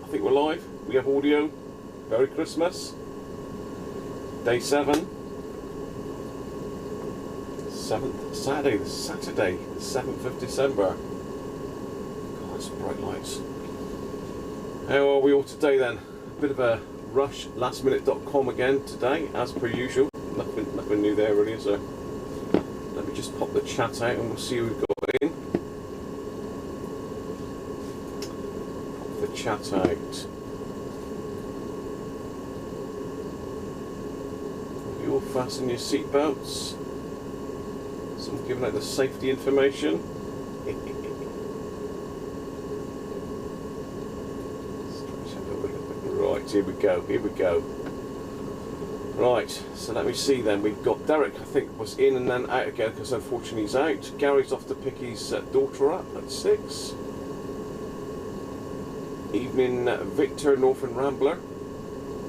I think we're live. We have audio. Merry Christmas. Day 7. 7th, Saturday, the 7th of December. God, that's bright lights. How are we all today then? A bit of a rush, lastminute.com again today, as per usual. Nothing new there really, so let me just pop the chat out and we'll see who we've got in. Pop the chat out. You all fasten your seatbelts. Someone giving out the safety information. Right, here we go. Right, so let me see then. We've got Derek, I think, was in and then out again because unfortunately he's out. Gary's off to pick his daughter up at 6. Evening, Victor, Northern Rambler.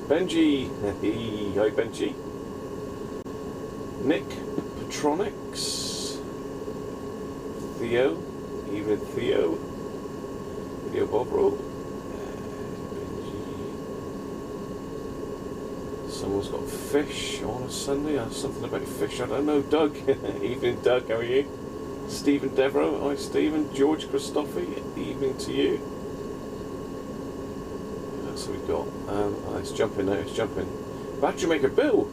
Benji, hi Benji. Nick, Petronics. Theo, evening Theo. Video Bovril. Someone's got fish on a Sunday. Something about fish, I don't know. Doug, evening Doug, how are you? Stephen Devereaux, hi Stephen. George Christophe, evening to you. What else have we got? It's jumping now, it's jumping. Battery Maker Bill,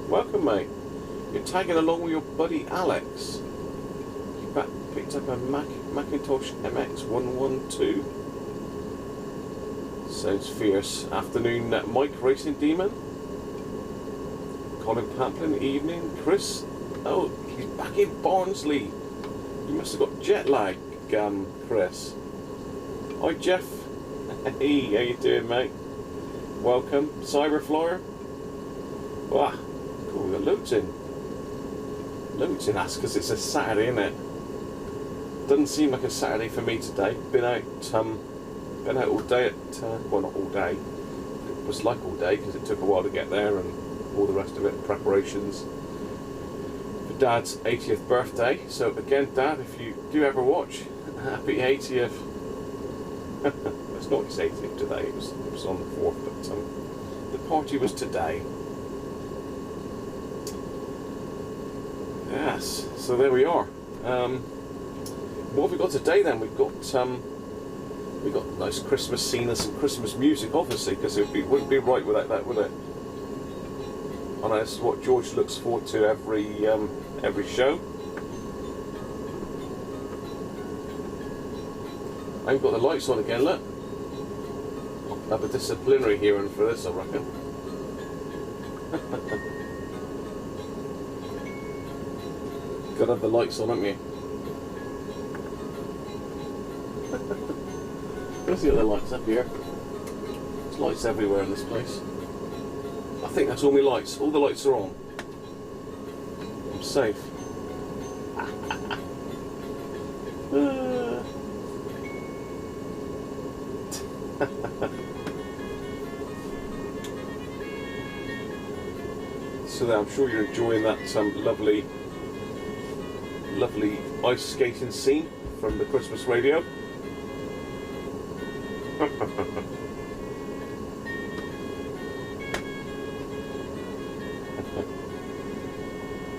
welcome mate. You're tagging along with your buddy Alex. You picked up a Macintosh MX112. Sounds fierce. Afternoon, Mike Racing Demon. Colin Pamplin, evening. Chris, oh, he's back in Barnsley. You must have got jet lag, Chris. Hi Jeff. Hey, how you doing, mate? Welcome. Cyberflyer. Wow, cool, we got loads in. Loads in, that's because it's a Saturday, isn't it? Doesn't seem like a Saturday for me today. Been out all day at, well not all day, it was like all day because it took a while to get there and all the rest of it, preparations for Dad's 80th birthday. So again, Dad, if you do ever watch, happy 80th. It's not his 80th today, it was on the 4th, but the party was today. Yes, so there we are. What have we got today then? We've got a nice Christmas scene and some Christmas music, obviously, because it wouldn't be right without that, would it? I know this is what George looks forward to every show. I ain't got the lights on again, look. I'll have a disciplinary hearing for this, I reckon. Gotta have the lights on, haven't you? Where's the other lights up here? There's lights everywhere in this place. I think that's all my lights. All the lights are on. I'm safe. So there, I'm sure you're enjoying that lovely ice skating scene from the Christmas radio.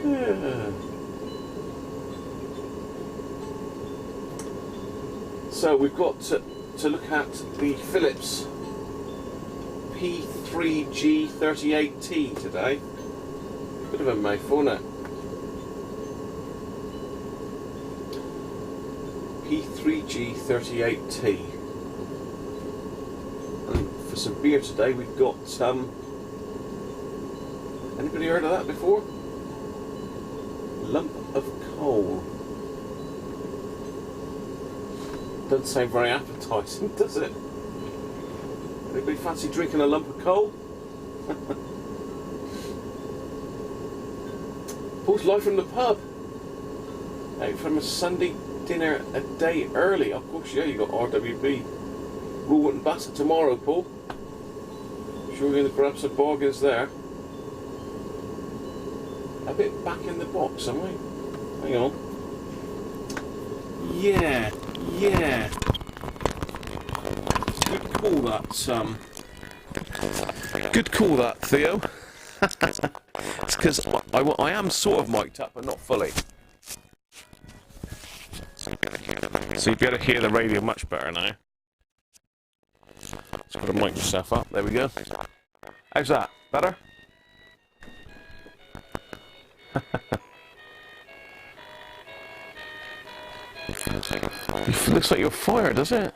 Yeah. So we've got to look at the Philips P3G38T today. Bit of a mouthful, isn't it? P3G38T. And for some beer today, we've got anybody heard of that before? Lump of coal. Doesn't sound very appetising, does it? Anybody fancy drinking a lump of coal? Paul's live from the pub. Out from a Sunday dinner a day early. Of course, yeah, you got RWB. Woolworth and Bassett tomorrow, Paul. Sure you're going to grab some bargains there. A bit back in the box, am I? Hang on. Yeah. call that, good call that, Theo. It's because I am sort of mic'd up, but not fully. So you'd be able to hear the radio much better now. Just got to mic yourself up. There we go. How's that? Better? It looks like you're fired, does it?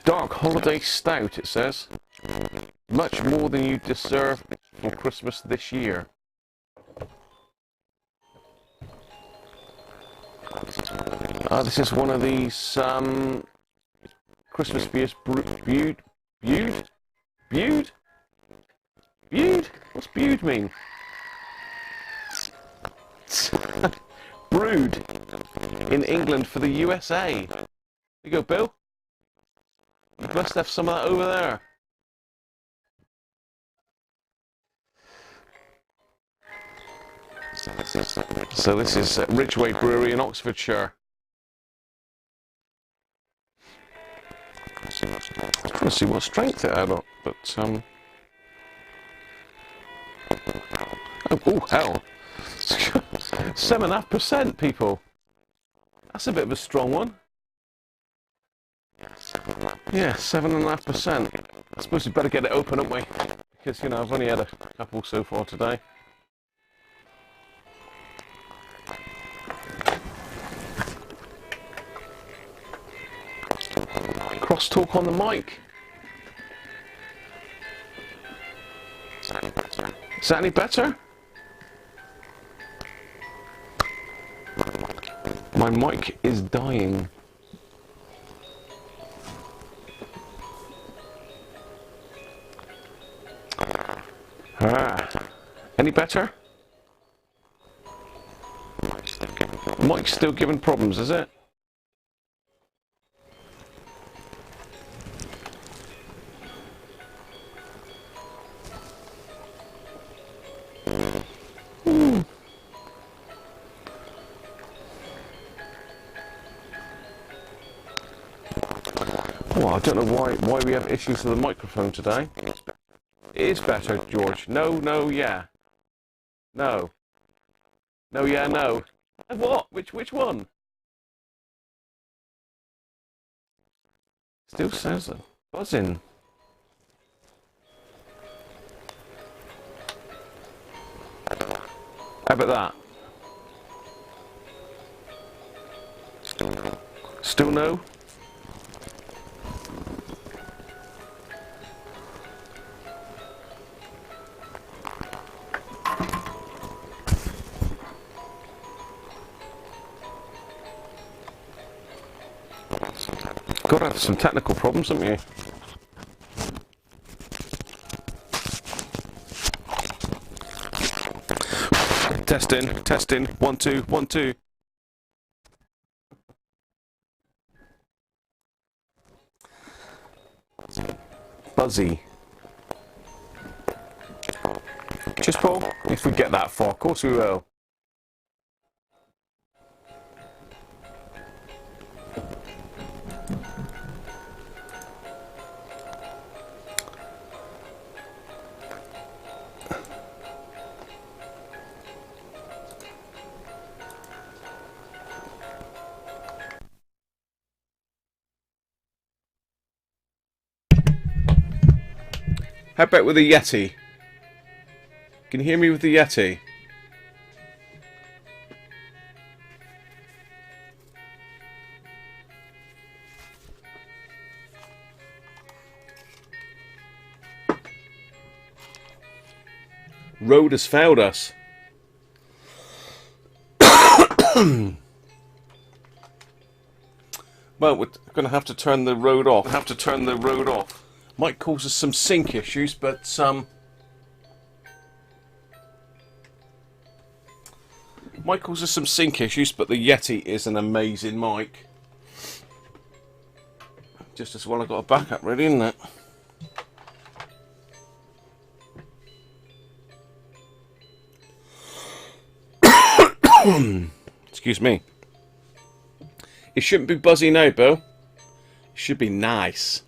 Dark Holiday Stout, it says. Much more than you deserve for Christmas this year. This is one of these Christmas beers brewed? What's brewed mean? Brewed in England for the USA. There you go, Bill. You must have some of that over there. So this is Ridgeway Brewery in Oxfordshire. I'm trying to see what strength it had, but oh hell, 7.5%, people. That's a bit of a strong one. Yeah, 7.5%. I suppose we better get it open, haven't we? Because, you know, I've only had a couple so far today. Crosstalk on the mic. Is that any better? My mic is dying. Any better? Mic's still giving problems, is it? Well, I don't know why we have issues with the microphone today. It is better, George. No, yeah. No. No, yeah, no. And what? Which one? Still says it. Buzzing. How about that? Still no? Got to have some technical problems, haven't you? Testing. 1, 2, 1, 2. Buzzy. Cheers, Paul. If we get that far, of course we will. How about with the Yeti? Can you hear me with the Yeti? Road has failed us. Well, we're going to have to turn the road off. Might cause us some sync issues, but the Yeti is an amazing mic. Just as well I got a backup ready, isn't it? Excuse me. It shouldn't be buzzy now, Bill. Should be nice.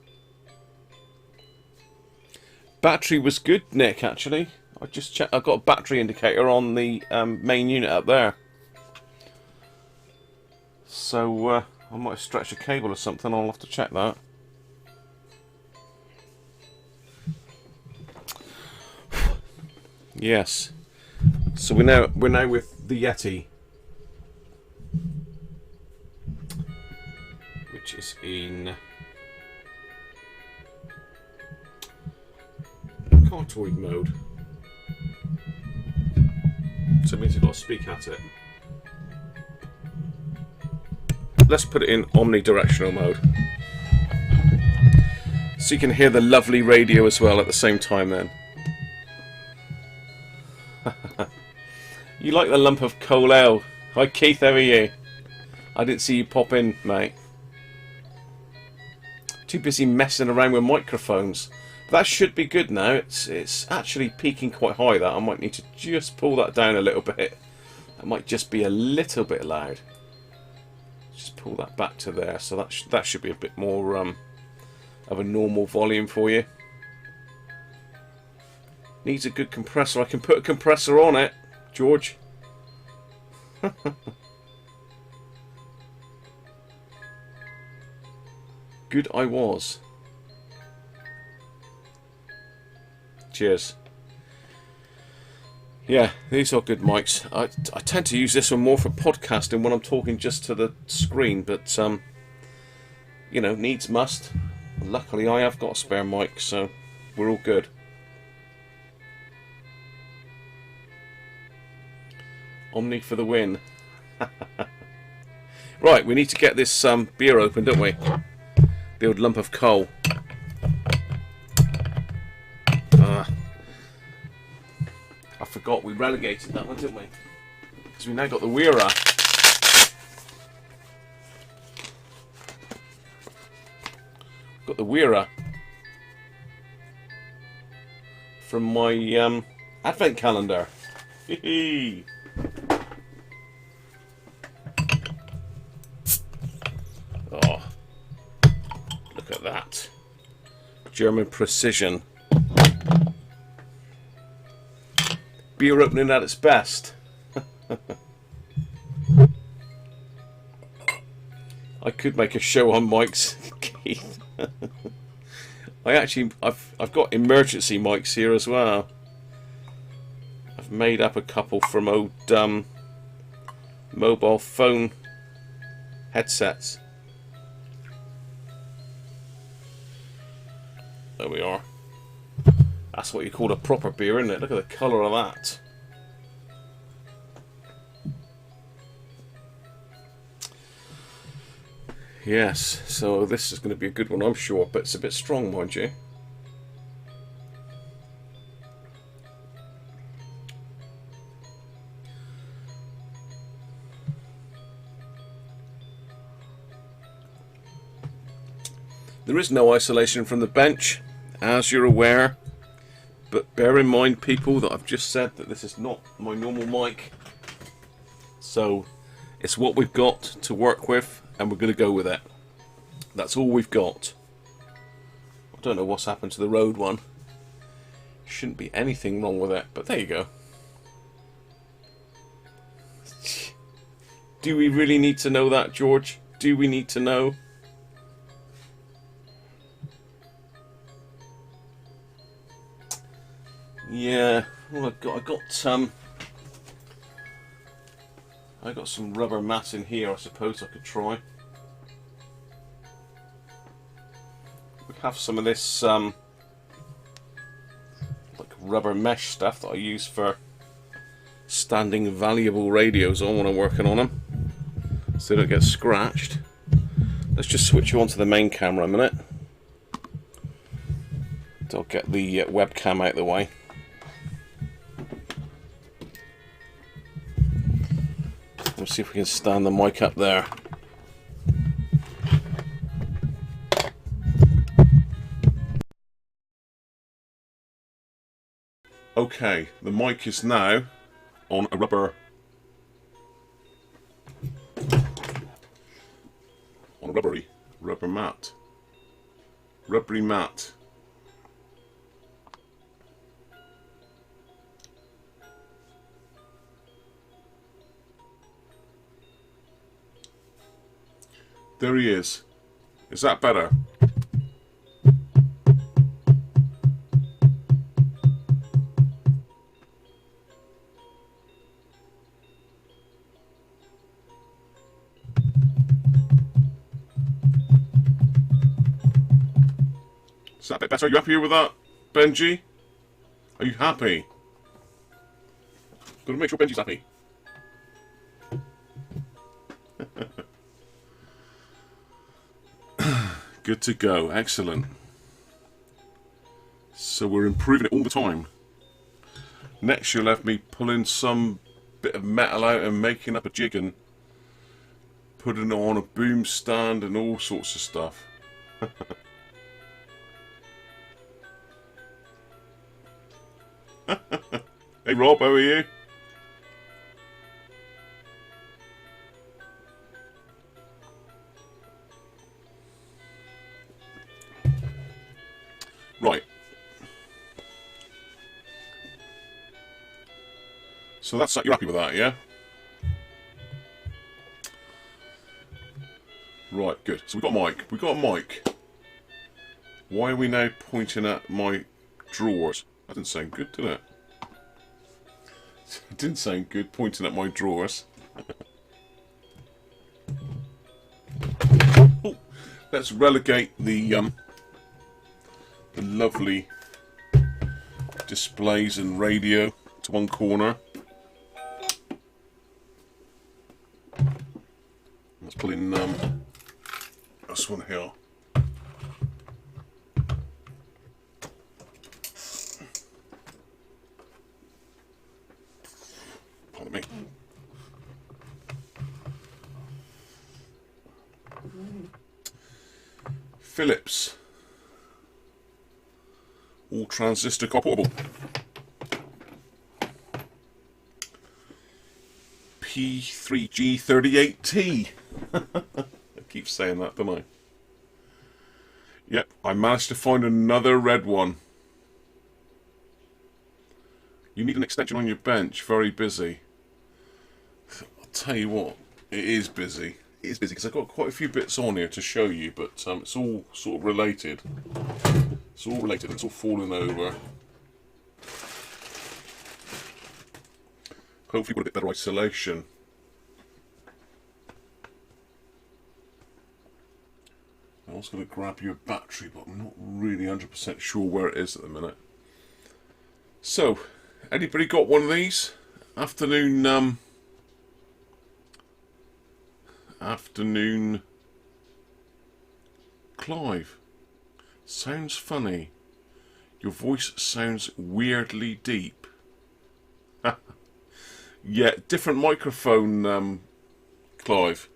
Battery was good, Nick, actually. I just checked. I've got a battery indicator on the main unit up there. So I might have stretched a cable or something. I'll have to check that. Yes. So we're now with the Yeti, which is in cartoid mode. So it means you've got to speak at it. Let's put it in omnidirectional mode, so you can hear the lovely radio as well at the same time then. You like the lump of coal ale. Hi Keith, how are you? I didn't see you pop in, mate. Too busy messing around with microphones. But that should be good now. It's actually peaking quite high, that. I might need to just pull that down a little bit. It might just be a little bit loud. Just pull that back to there, so that should be a bit more of a normal volume for you. Needs a good compressor. I can put a compressor on it, George. Good I was. Cheers. Yeah, these are good mics. I tend to use this one more for podcasting when I'm talking just to the screen, but you know, needs must. Luckily I have got a spare mic, so we're all good. Omni for the win. Right, we need to get this beer open, don't we? The old lump of coal. I forgot we relegated that one, didn't we? Because we now got the Wera. Got the Wera from my advent calendar. Hee. Oh, look at that. German precision. Beer opening at its best. I could make a show on mics, Keith. I've got emergency mics here as well. I've made up a couple from old mobile phone headsets. There we are. That's what you call a proper beer, isn't it? Look at the colour of that. Yes, so this is going to be a good one, I'm sure, but it's a bit strong, mind you. There is no isolation from the bench, as you're aware. But bear in mind, people, that I've just said that this is not my normal mic. So it's what we've got to work with, and we're going to go with it. That's all we've got. I don't know what's happened to the Rode one. Shouldn't be anything wrong with it, but there you go. Do we really need to know that, George? Do we need to know? Yeah, well, I got some rubber mat in here. I suppose I could try. We have some of this like rubber mesh stuff that I use for standing valuable radios on when I'm working on them, so they don't get scratched. Let's just switch you onto the main camera a minute. I'll get the webcam out of the way. Let's see if we can stand the mic up there. Okay, the mic is now on a rubber rubber mat. Rubbery mat. There he is. Is that better? Is that a bit better? Are you happy with that, Benji? Are you happy? Gotta make sure Benji's happy. Good to go. Excellent. So we're improving it all the time. Next you'll have me pulling some bit of metal out and making up a jig and putting it on a boom stand and all sorts of stuff. Hey Rob, how are you? Right. So that's you're happy with that, yeah? Right, good. So we've got a mic. We've got a mic. Why are we now pointing at my drawers? That didn't sound good, did it? It didn't sound good pointing at my drawers. Oh, let's relegate the lovely displays and radio to one corner. Let's pull in this one here. Pardon me. Philips. All transistor compatible. P3G38T. I keep saying that, don't I? Yep, I managed to find another red one. You need an extension on your bench. Very busy. I'll tell you what, it is busy. It is busy because I've got quite a few bits on here to show you, but it's all sort of related. It's all related. It's all falling over. Hopefully, with a bit better isolation. I was going to grab your battery, but I'm not really 100% sure where it is at the minute. So, anybody got one of these? Afternoon Clive. Sounds funny. Your voice sounds weirdly deep. Yeah, different microphone, Clive.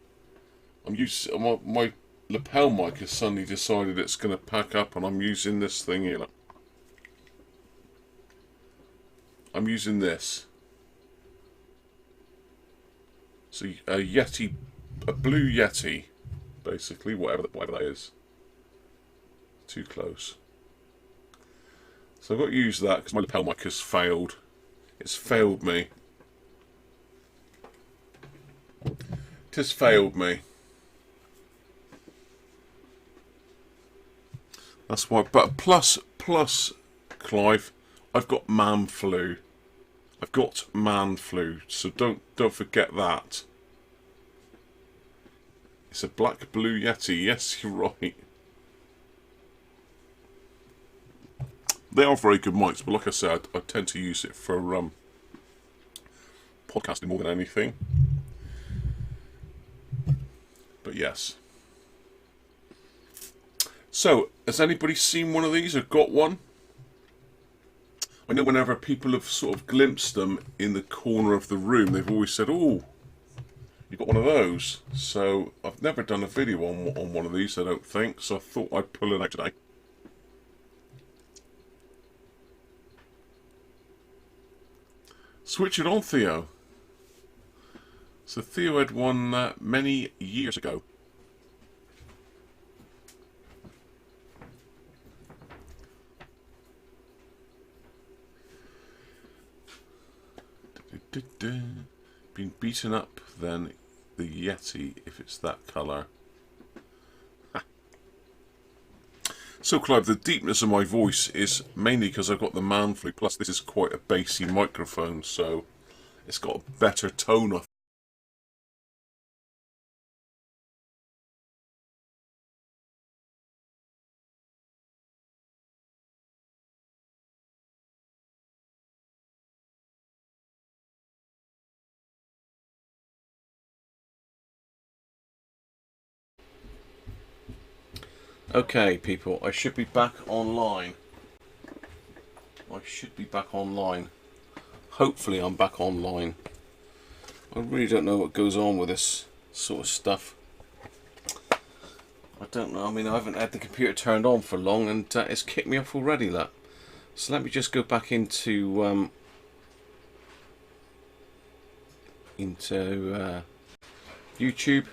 I'm using my lapel mic has suddenly decided it's going to pack up, and I'm using this thing here. Look. I'm using this. So a Yeti, a blue Yeti, basically, whatever that is. Too close. So I've got to use that because my lapel mic has failed. It's failed me. It has failed me. That's why. But plus, Clive, I've got man flu. I've got man flu. So don't forget that. It's a black blue Yeti. Yes, you're right. They are very good mics, but like I said, I tend to use it for podcasting more than anything. But yes. So, has anybody seen one of these or got one? I know whenever people have sort of glimpsed them in the corner of the room, they've always said, "Oh, you got one of those." So I've never done a video on one of these, I don't think. So I thought I'd pull it out today. Switch it on, Theo. So Theo had one many years ago. Been beaten up then the Yeti if it's that colour. So Clive, the deepness of my voice is mainly because I've got the man flu, plus this is quite a bassy microphone, so it's got a better tone of. Okay, people, I should be back online. Hopefully I'm back online. I really don't know what goes on with this sort of stuff. I don't know. I mean, I haven't had the computer turned on for long, and it's kicked me off already, that. So let me just go back into YouTube.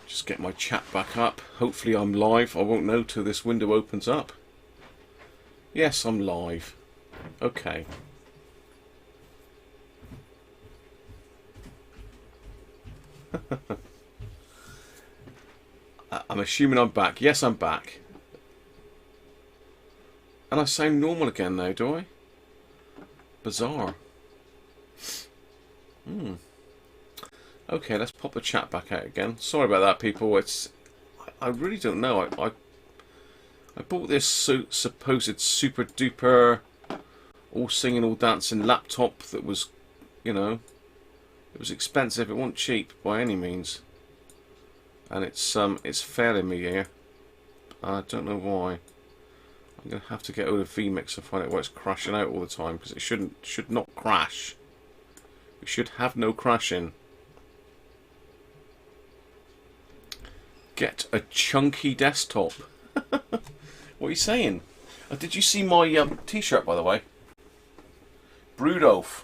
Just get my chat back up. Hopefully I'm live. I won't know till this window opens up. Yes, I'm live. Okay. I'm assuming I'm back. Yes, I'm back. And I sound normal again now, do I? Bizarre. Okay, let's pop the chat back out again. Sorry about that, people. I really don't know. I bought this supposed super duper all singing, all dancing laptop that was, you know, it was expensive. It wasn't cheap by any means, and it's failing me here. I don't know why. I'm gonna have to get out of vMix and find out why it's crashing out all the time, because it should not crash. It should have no crashing. Get a chunky desktop. What are you saying? Did you see my t-shirt, by the way? Brudolf.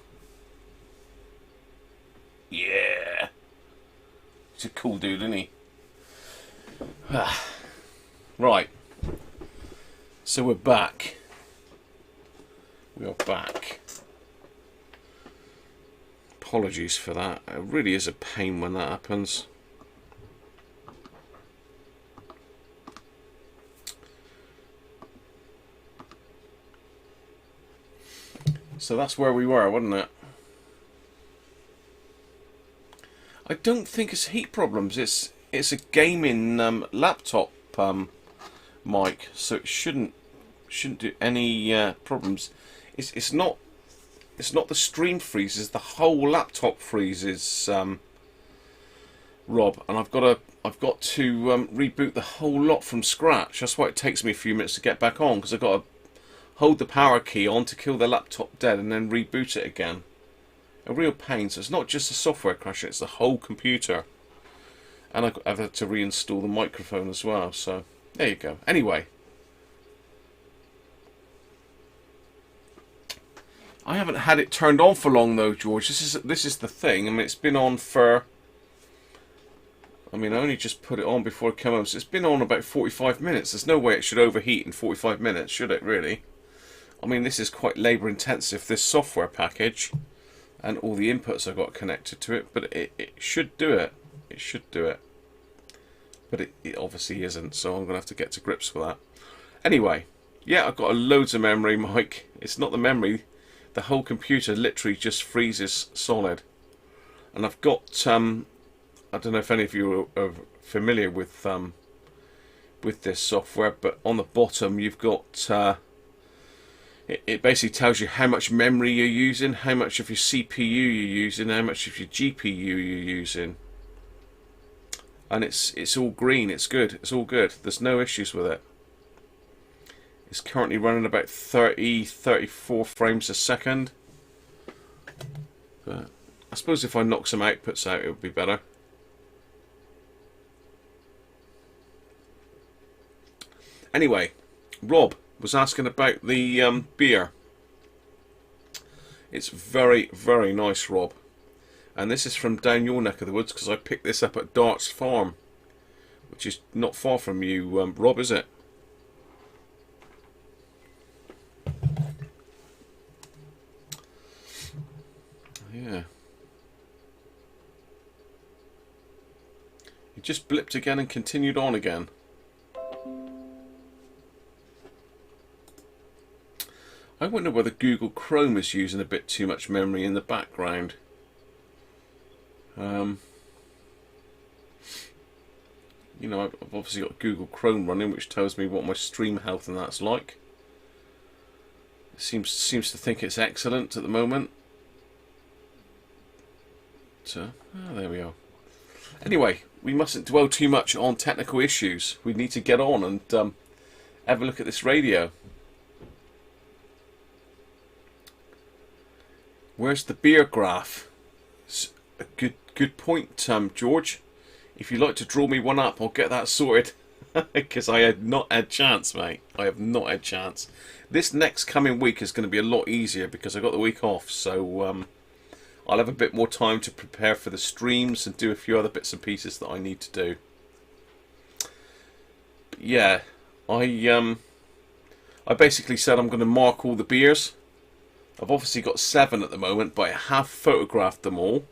Yeah. He's a cool dude, isn't he? Right. So we're back. We are back. Apologies for that. It really is a pain when that happens. So that's where we were, wasn't it? I don't think it's heat problems. It's a gaming laptop mic, so it shouldn't do any problems. It's not the stream freezes. The whole laptop freezes, Rob. And I've got to reboot the whole lot from scratch. That's why it takes me a few minutes to get back on, because I've got to hold the power key on to kill the laptop dead and then reboot it again. A real pain. So it's not just a software crash, it's the whole computer. And I've had to reinstall the microphone as well. So there you go. Anyway, I haven't had it turned on for long though, George. This is the thing. I mean, it's been on for, I only just put it on before it came home, so it's been on about 45 minutes. There's no way it should overheat in 45 minutes, should it, really? I mean, this is quite labour intensive, this software package, and all the inputs I've got connected to it, but it should do it. It should do it. But it obviously isn't, so I'm going to have to get to grips with that. Anyway, yeah, I've got loads of memory, Mike. It's not the memory. The whole computer literally just freezes solid. And I've got, I don't know if any of you are familiar with this software, but on the bottom you've got, it basically tells you how much memory you're using, how much of your CPU you're using, how much of your GPU you're using. And it's all green, it's good, it's all good. There's no issues with it. It's currently running about 34 frames a second. But I suppose if I knock some outputs out, it would be better. Anyway, Rob was asking about the beer. It's very, very nice, Rob. And this is from down your neck of the woods, because I picked this up at Dart's Farm which is not far from you, Rob, is it? Yeah. It just blipped again and continued on again. I wonder whether Google Chrome is using a bit too much memory in the background. You know, I've obviously got Google Chrome running, which tells me what my stream health and that's like. It seems to think it's excellent at the moment. So, there we are. Anyway, we mustn't dwell too much on technical issues. We need to get on and have a look at this radio. Where's the beer graph? It's a good point, George. If you'd like to draw me one up, I'll get that sorted. Because I had not had chance, mate. I have not had chance. This next coming week is going to be a lot easier because I got the week off. So I'll have a bit more time to prepare for the streams and do a few other bits and pieces that I need to do. But yeah, I basically said I'm going to mark all the beers. I've obviously got 7 at the moment, but I have photographed them all.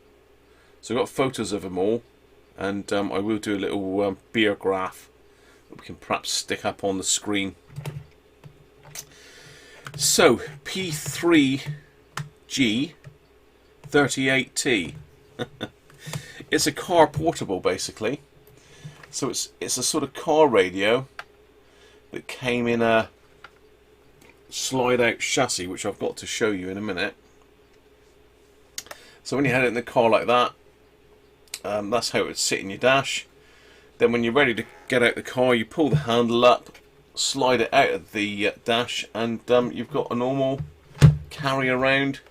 So I've got photos of them all. And I will do a little beer graph that we can perhaps stick up on the screen. So, P3G38T. It's a car portable, basically. So it's a sort of car radio that came in a slide-out chassis, which I've got to show you in a minute. So when you had it in the car like that, that's how it would sit in your dash. Then when you're ready to get out the car, you pull the handle up, slide it out of the dash, and you've got a normal carry around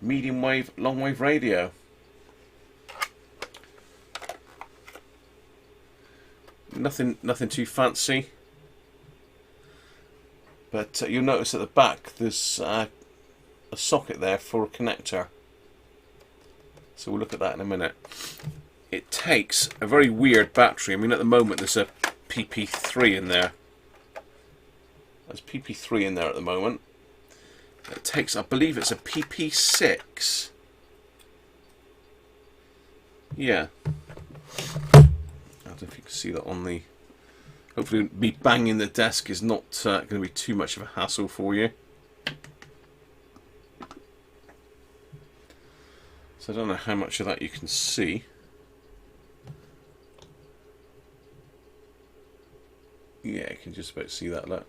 medium wave, long wave radio. Nothing too fancy, but you'll notice at the back there's a socket there for a connector. So we'll look at that in a minute. It takes a very weird battery. I mean, at the moment there's a PP3 in there. There's PP3 in there at the moment. It takes, I believe it's a PP6. Yeah. I don't know if you can see that on the... Hopefully me banging the desk is not going to be too much of a hassle for you. So I don't know how much of that you can see. Yeah, you can just about see that, look.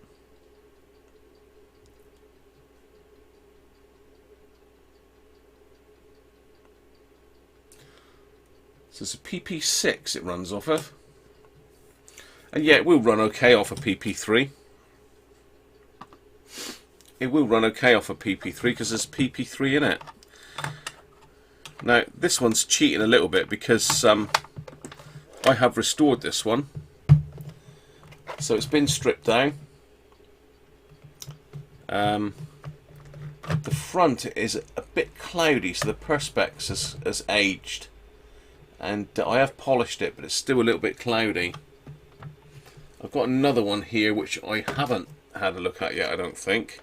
So it's a PP6 it runs off of. And yeah, it will run okay off a PP3. It will run okay off a PP3 because there's PP3 in it. Now, this one's cheating a little bit because I have restored this one. So it's been stripped down. The front is a bit cloudy, so the perspex has aged. And I have polished it, but it's still a little bit cloudy. I've got another one here which I haven't had a look at yet, I don't think.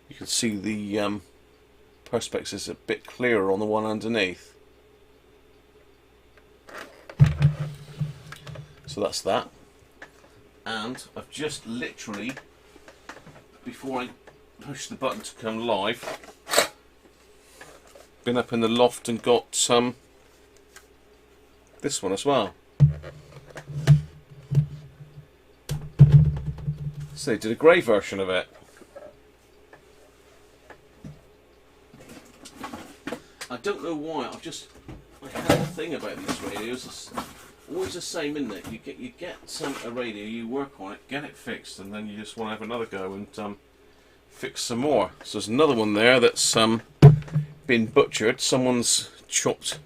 You can see the perspex is a bit clearer on the one underneath. So that's that. And I've just literally, before I push the button to come live, been up in the loft and got this one as well. So they did a grey version of it. I don't know why, I had a thing about these radios. It's always the same, isn't it? You get a radio, you work on it, get it fixed, and then you just want to have another go and fix some more. So there's another one there that's been butchered. Someone's chopped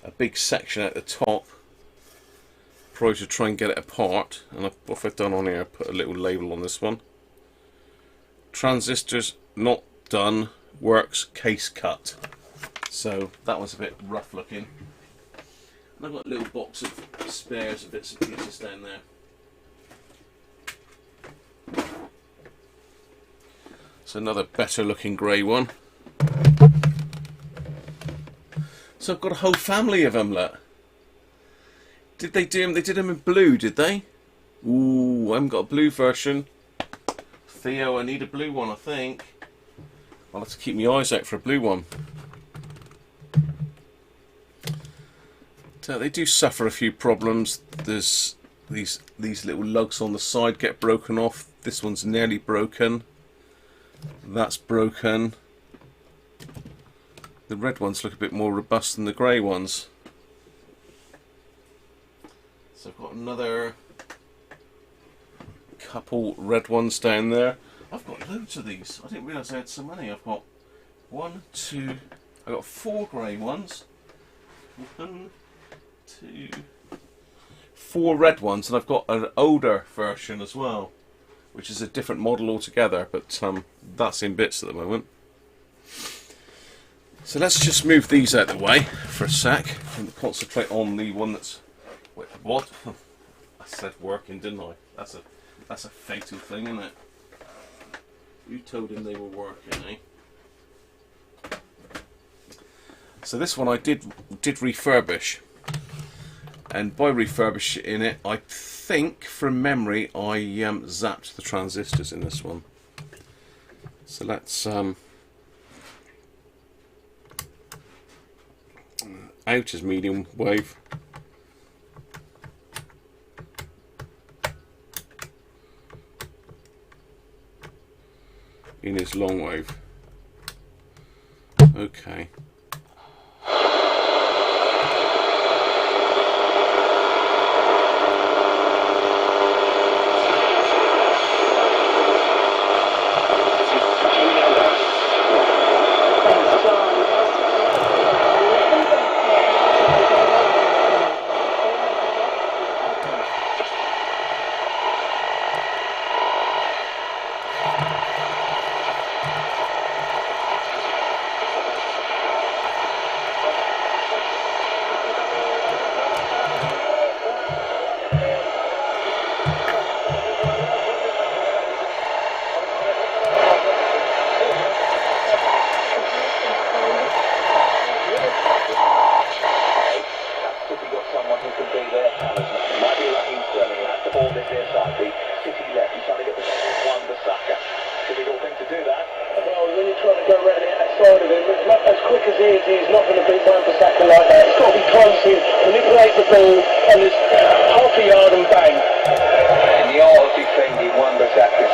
a big section at the top, probably to try and get it apart. And what I've done on here, I put a little label on this one. Transistors not done, works, case cut. So that was a bit rough looking. And I've got a little box of spares and bits and pieces down there. It's another better looking grey one. So I've got a whole family of them, look. Did they do them? They did them in blue, did they? Ooh, I haven't got a blue version. Theo, I need a blue one, I think. I'll have to keep my eyes out for a blue one. So they do suffer a few problems. There's these little lugs on the side get broken off. This one's nearly broken. That's broken. The red ones look a bit more robust than the grey ones. So I've got another couple red ones down there. I've got loads of these. I didn't realise I had so many. I've got I've got 4 grey ones. 1, 2, 4 red ones, and I've got an older version as well, which is a different model altogether, but that's in bits at the moment. So let's just move these out of the way for a sec and concentrate on the one that's... Wait, what? I said working, didn't I? That's a fatal thing, isn't it? You told him they were working, eh? So this one I did refurbish, and by refurbishing it, I think from memory I zapped the transistors in this one. So let's out is medium wave. In is long wave. Okay. He's not going to beat one per second like that. It's got to be close in, manipulate the ball, and there's half a yard and bang. In the art of defending one per second.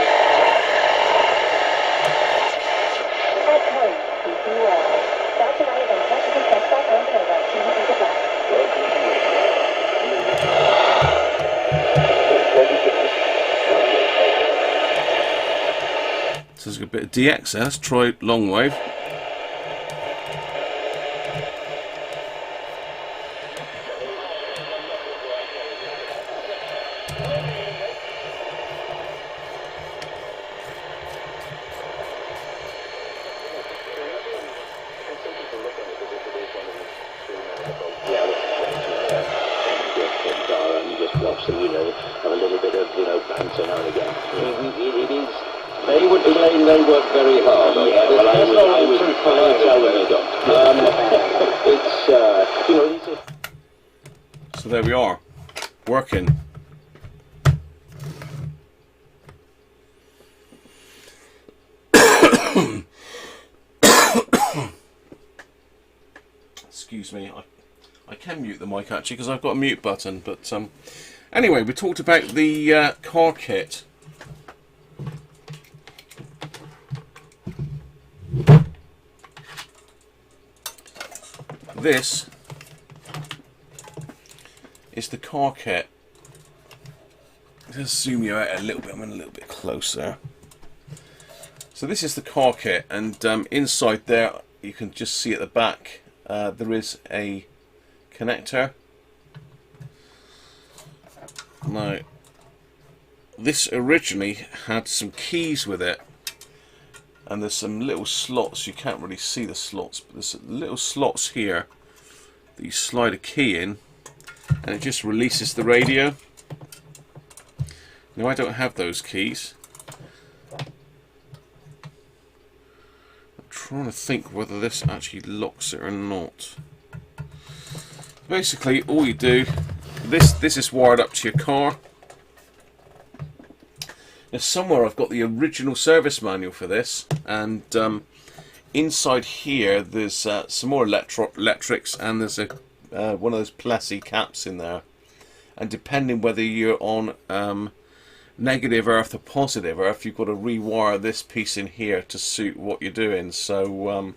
So there's a bit of DX there. Let's try long wave. They work very hard. Yeah, well, I was tell them they don't. So there we are, working. Excuse me, I can mute the mic actually because I've got a mute button. But anyway, we talked about the car kit. This is the car kit. Let's zoom you out a little bit. I'm in a little bit closer. So this is the car kit, and inside there you can just see at the back there is a connector. Now this originally had some keys with it, and there's some little slots. You can't really see the slots, but there's little slots here that you slide a key in, and it just releases the radio. Now I don't have those keys. I'm trying to think whether this actually locks it or not. Basically, all you do, this is wired up to your car. Now somewhere I've got the original service manual for this, and inside here there's some more electrics, and there's a one of those Plessy caps in there. And depending whether you're on negative earth or positive earth, you've got to rewire this piece in here to suit what you're doing. So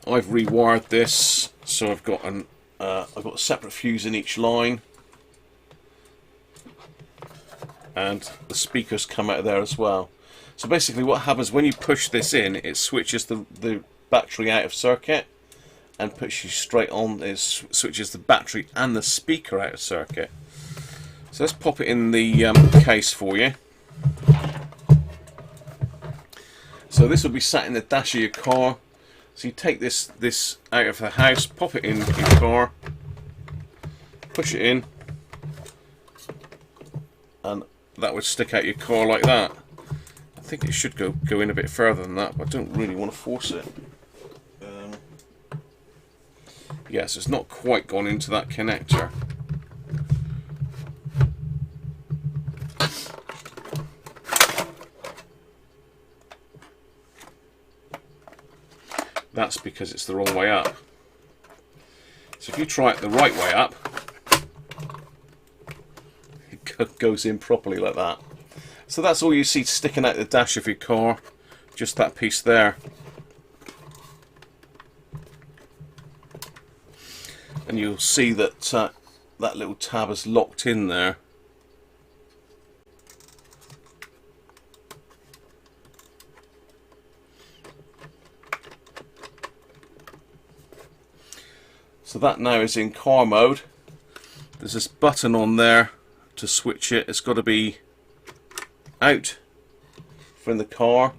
I've rewired this, so I've got a separate fuse in each line, and the speakers come out of there as well. So basically what happens when you push this in, it switches the battery out of circuit and puts you straight on. It switches the battery and the speaker out of circuit. So let's pop it in the case for you. So this will be sat in the dash of your car. So you take this out of the house, pop it in your car, push it in, and that would stick out your car like that. I think it should go in a bit further than that, but I don't really want to force it. Yes, it's not quite gone into that connector. That's because it's the wrong way up. So if you try it the right way up, it goes in properly like that. So that's all you see sticking out the dash of your car, just that piece there. And you'll see that that little tab is locked in there. So that now is in car mode. There's this button on there to switch it. It's got to be out from the car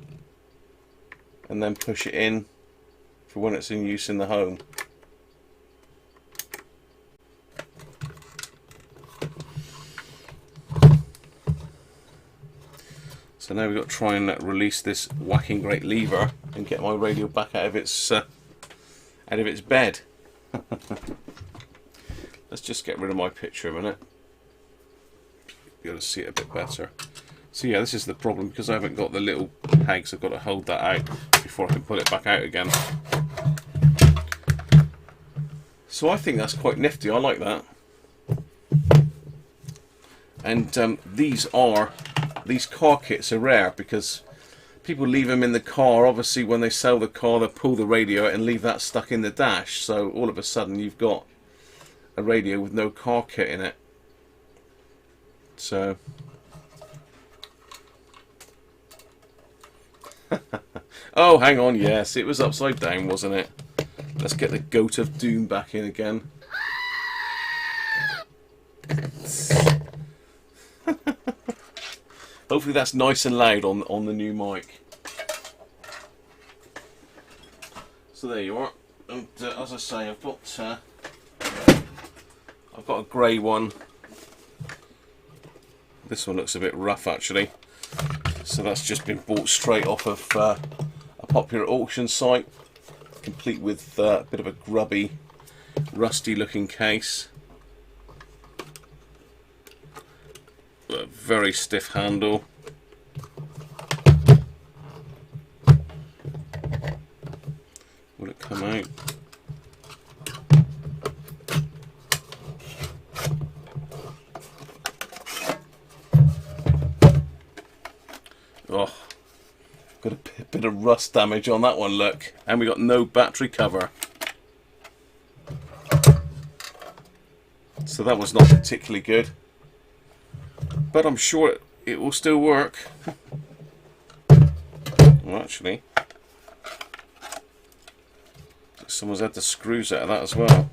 and then push it in for when it's in use in the home. So now we've got to try and release this whacking great lever and get my radio back out of its bed. Let's just get rid of my picture a minute. Be able to see it a bit better. So yeah, this is the problem, because I haven't got the little pegs. I've got to hold that out before I can pull it back out again. So I think that's quite nifty. I like that. And these car kits are rare, because people leave them in the car. Obviously when they sell the car, they pull the radio out and leave that stuck in the dash, so all of a sudden you've got a radio with no car kit in it. So oh, hang on, yes, it was upside down, wasn't it? Let's get the goat of doom back in again. Hopefully that's nice and loud on the new mic. So there you are. And as I say, I've got a grey one. This one looks a bit rough actually. So that's just been bought straight off of a popular auction site, complete with a bit of a grubby, rusty looking case. A very stiff handle. Will it come out? Oh, got a bit of rust damage on that one, look. And we got no battery cover. So that was not particularly good. But I'm sure it will still work. Well, actually, someone's had the screws out of that as well.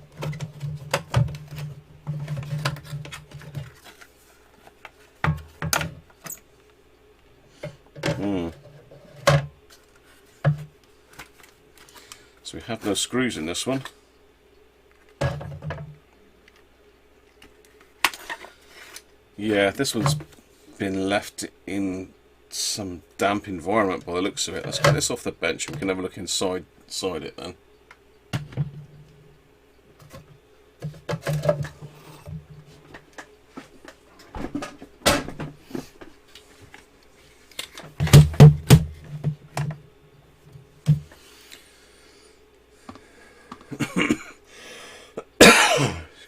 So we have no screws in this one. Yeah, this one's been left in some damp environment by the looks of it. Let's get this off the bench and we can have a look inside it then.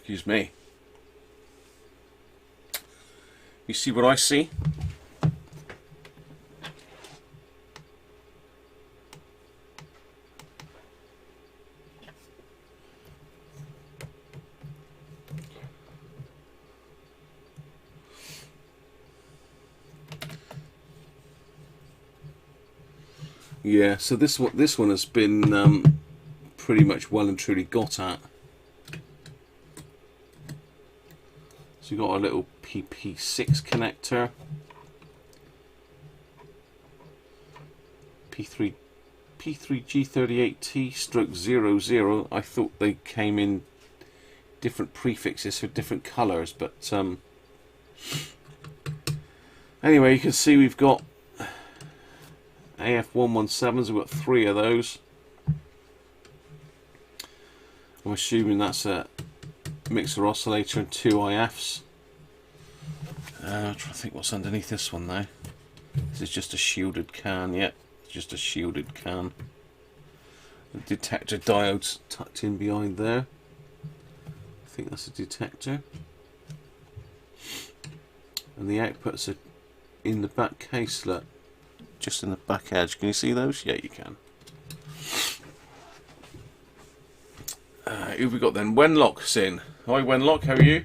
Excuse me. You see what I see? Yeah, so this one has been pretty much well and truly got at. So you've got a little PP6 connector, P3G38T stroke 00. I thought they came in different prefixes for different colours, but anyway, you can see we've got AF117s. We've got 3 of those. I'm assuming that's a mixer oscillator and 2 IFs. I'm trying to think what's underneath this one now. This is just a shielded can. Yep, just a shielded can. The detector diode's tucked in behind there. I think that's a detector. And the outputs are in the back case, look. Just in the back edge. Can you see those? Yeah, you can. Who have we got then? Wenlock's in. Hi Wenlock, how are you?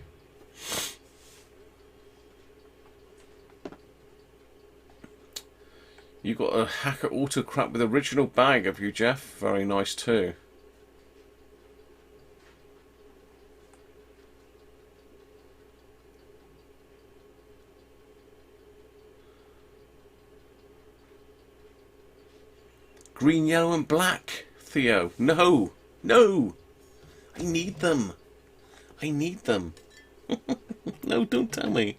You got a Hacker Autocrat with original bag, have you, Jeff? Very nice too. Green, yellow and black, Theo. No, no. I need them. I need them. No, don't tell me.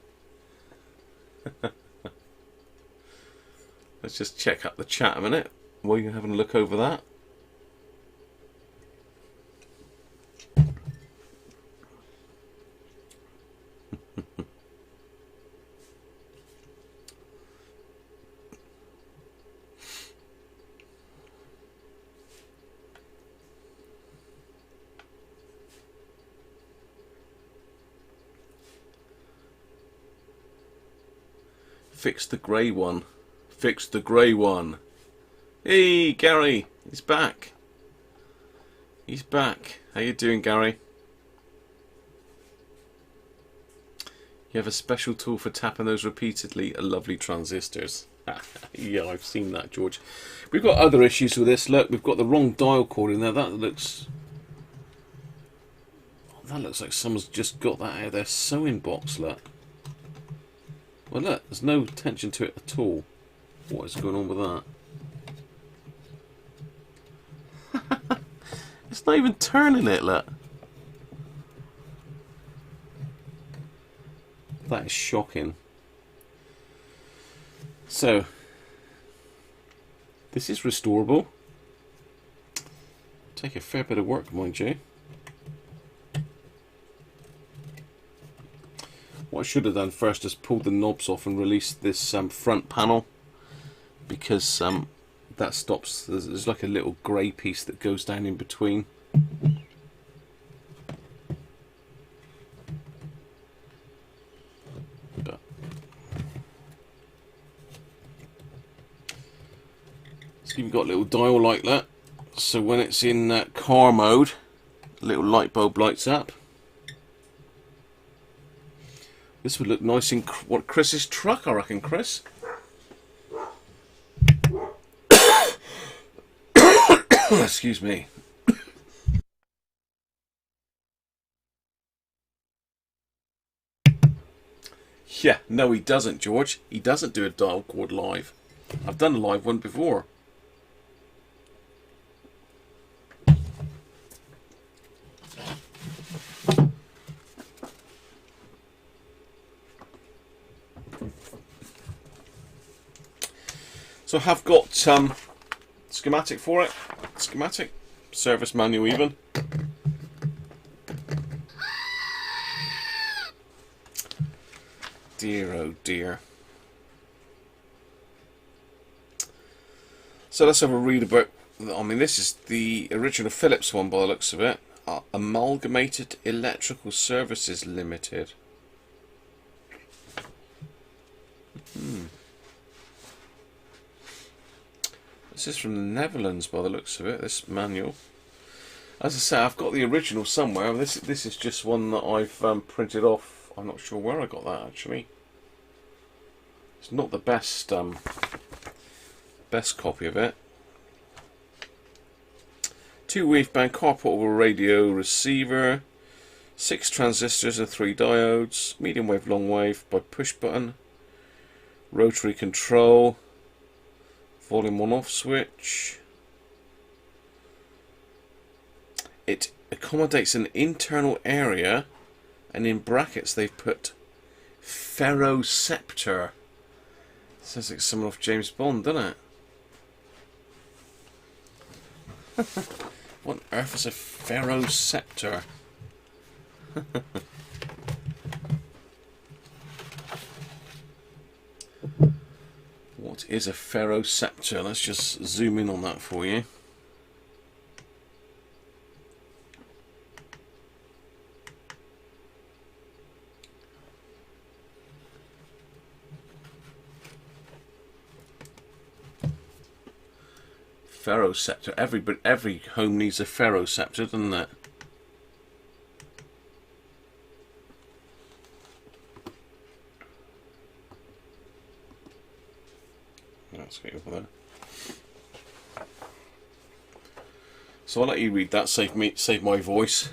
Let's just check out the chat a minute while you're having a look over that. Fix the grey one. Fix the grey one. Hey, Gary. He's back. He's back. How you doing, Gary? You have a special tool for tapping those repeatedly. Lovely transistors. Yeah, I've seen that, George. We've got other issues with this. Look, we've got the wrong dial cord in there. That looks like someone's just got that out of their sewing box, look. Well, look, there's no tension to it at all. What is going on with that? It's not even turning it, look. That is shocking. So, this is restorable. Take a fair bit of work, mind you. What I should have done first is pulled the knobs off and released this front panel, because that stops. There's like a little grey piece that goes down in between. But so you've got a little dial like that, so when it's in car mode, a little light bulb lights up. This would look nice in what, Chris's truck, I reckon, Chris. Excuse me. Yeah, no he doesn't, George. He doesn't do a dial cord live. I've done a live one before. So I have got schematic for it. Schematic. Service manual even. Dear oh dear. So let's have a read about, I mean this is the original Philips one by the looks of it. Amalgamated Electrical Services Limited. This is from the Netherlands by the looks of it, this manual. As I say, I've got the original somewhere. This is just one that I've printed off. I'm not sure where I got that actually. It's not the best best copy of it. 2 waveband car portable radio receiver, 6 transistors and 3 diodes, medium wave, long wave by push button, rotary control, volume on off switch. It accommodates an internal area, and in brackets they've put ferroceptor. Sounds like someone off James Bond, doesn't it? What on earth is a ferroceptor? What is a ferroceptor? Let's just zoom in on that for you. Ferroceptor. Every home needs a ferroceptor, doesn't it? Let's get over there. So I'll let you read that. Save my voice.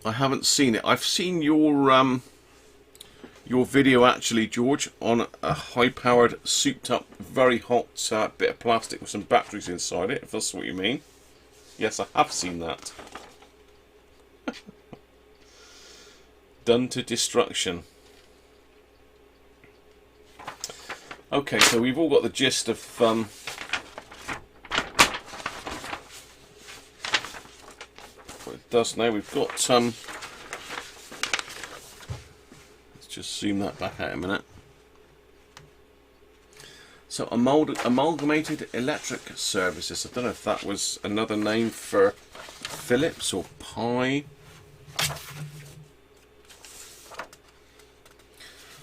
I haven't seen it. I've seen your video actually, George, on a high-powered, souped-up, very hot bit of plastic with some batteries inside it, if that's what you mean. Yes, I have seen that. Done to destruction. Okay, so we've all got the gist of what it does now. We've got let's just zoom that back out a minute. So Amalgamated Electric Services. I don't know if that was another name for Philips or Pi.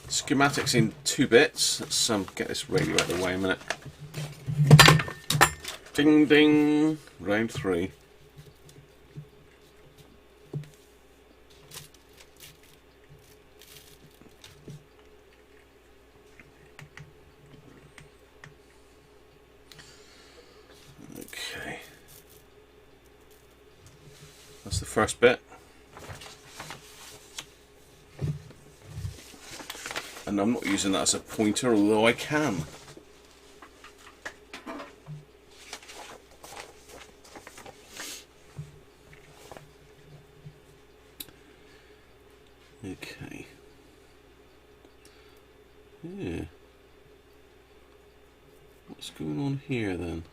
Schematics in 2 bits. Let's get this radio out of the way a minute. Ding ding. Round 3. Okay. That's the first bit. And I'm not using that as a pointer, although I can. Okay. Yeah. What's going on here then?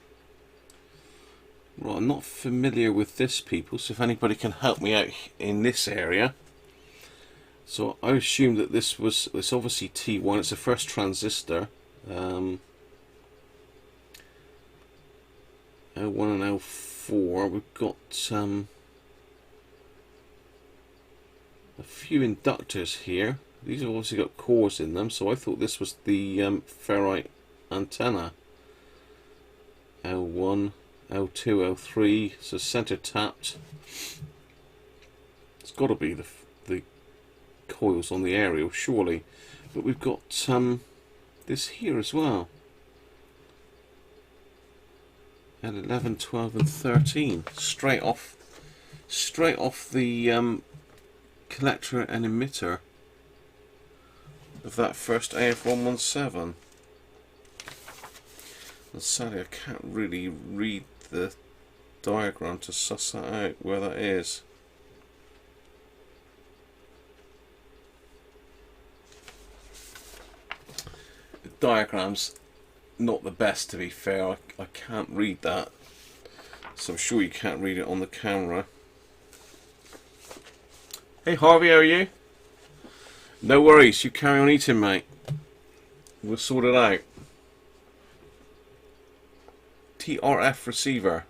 Right, I'm not familiar with this, people, so if anybody can help me out in this area. So I assumed that this was, it's obviously T1, it's the first transistor. L1 and L4, we've got a few inductors here. These have obviously got cores in them, so I thought this was the ferrite antenna. L1, L2, L3, so center tapped. It's got to be the coils on the aerial, surely. But we've got this here as well. At 11, 12 and 13. Straight off the collector and emitter of that first AF117. And sadly I can't really read the diagram to suss that out, where that is. The diagram's not the best, to be fair. I can't read that, so I'm sure you can't read it on the camera. Hey Harvey, how are you? No worries, you carry on eating, mate. We'll sort it out. TRF receiver.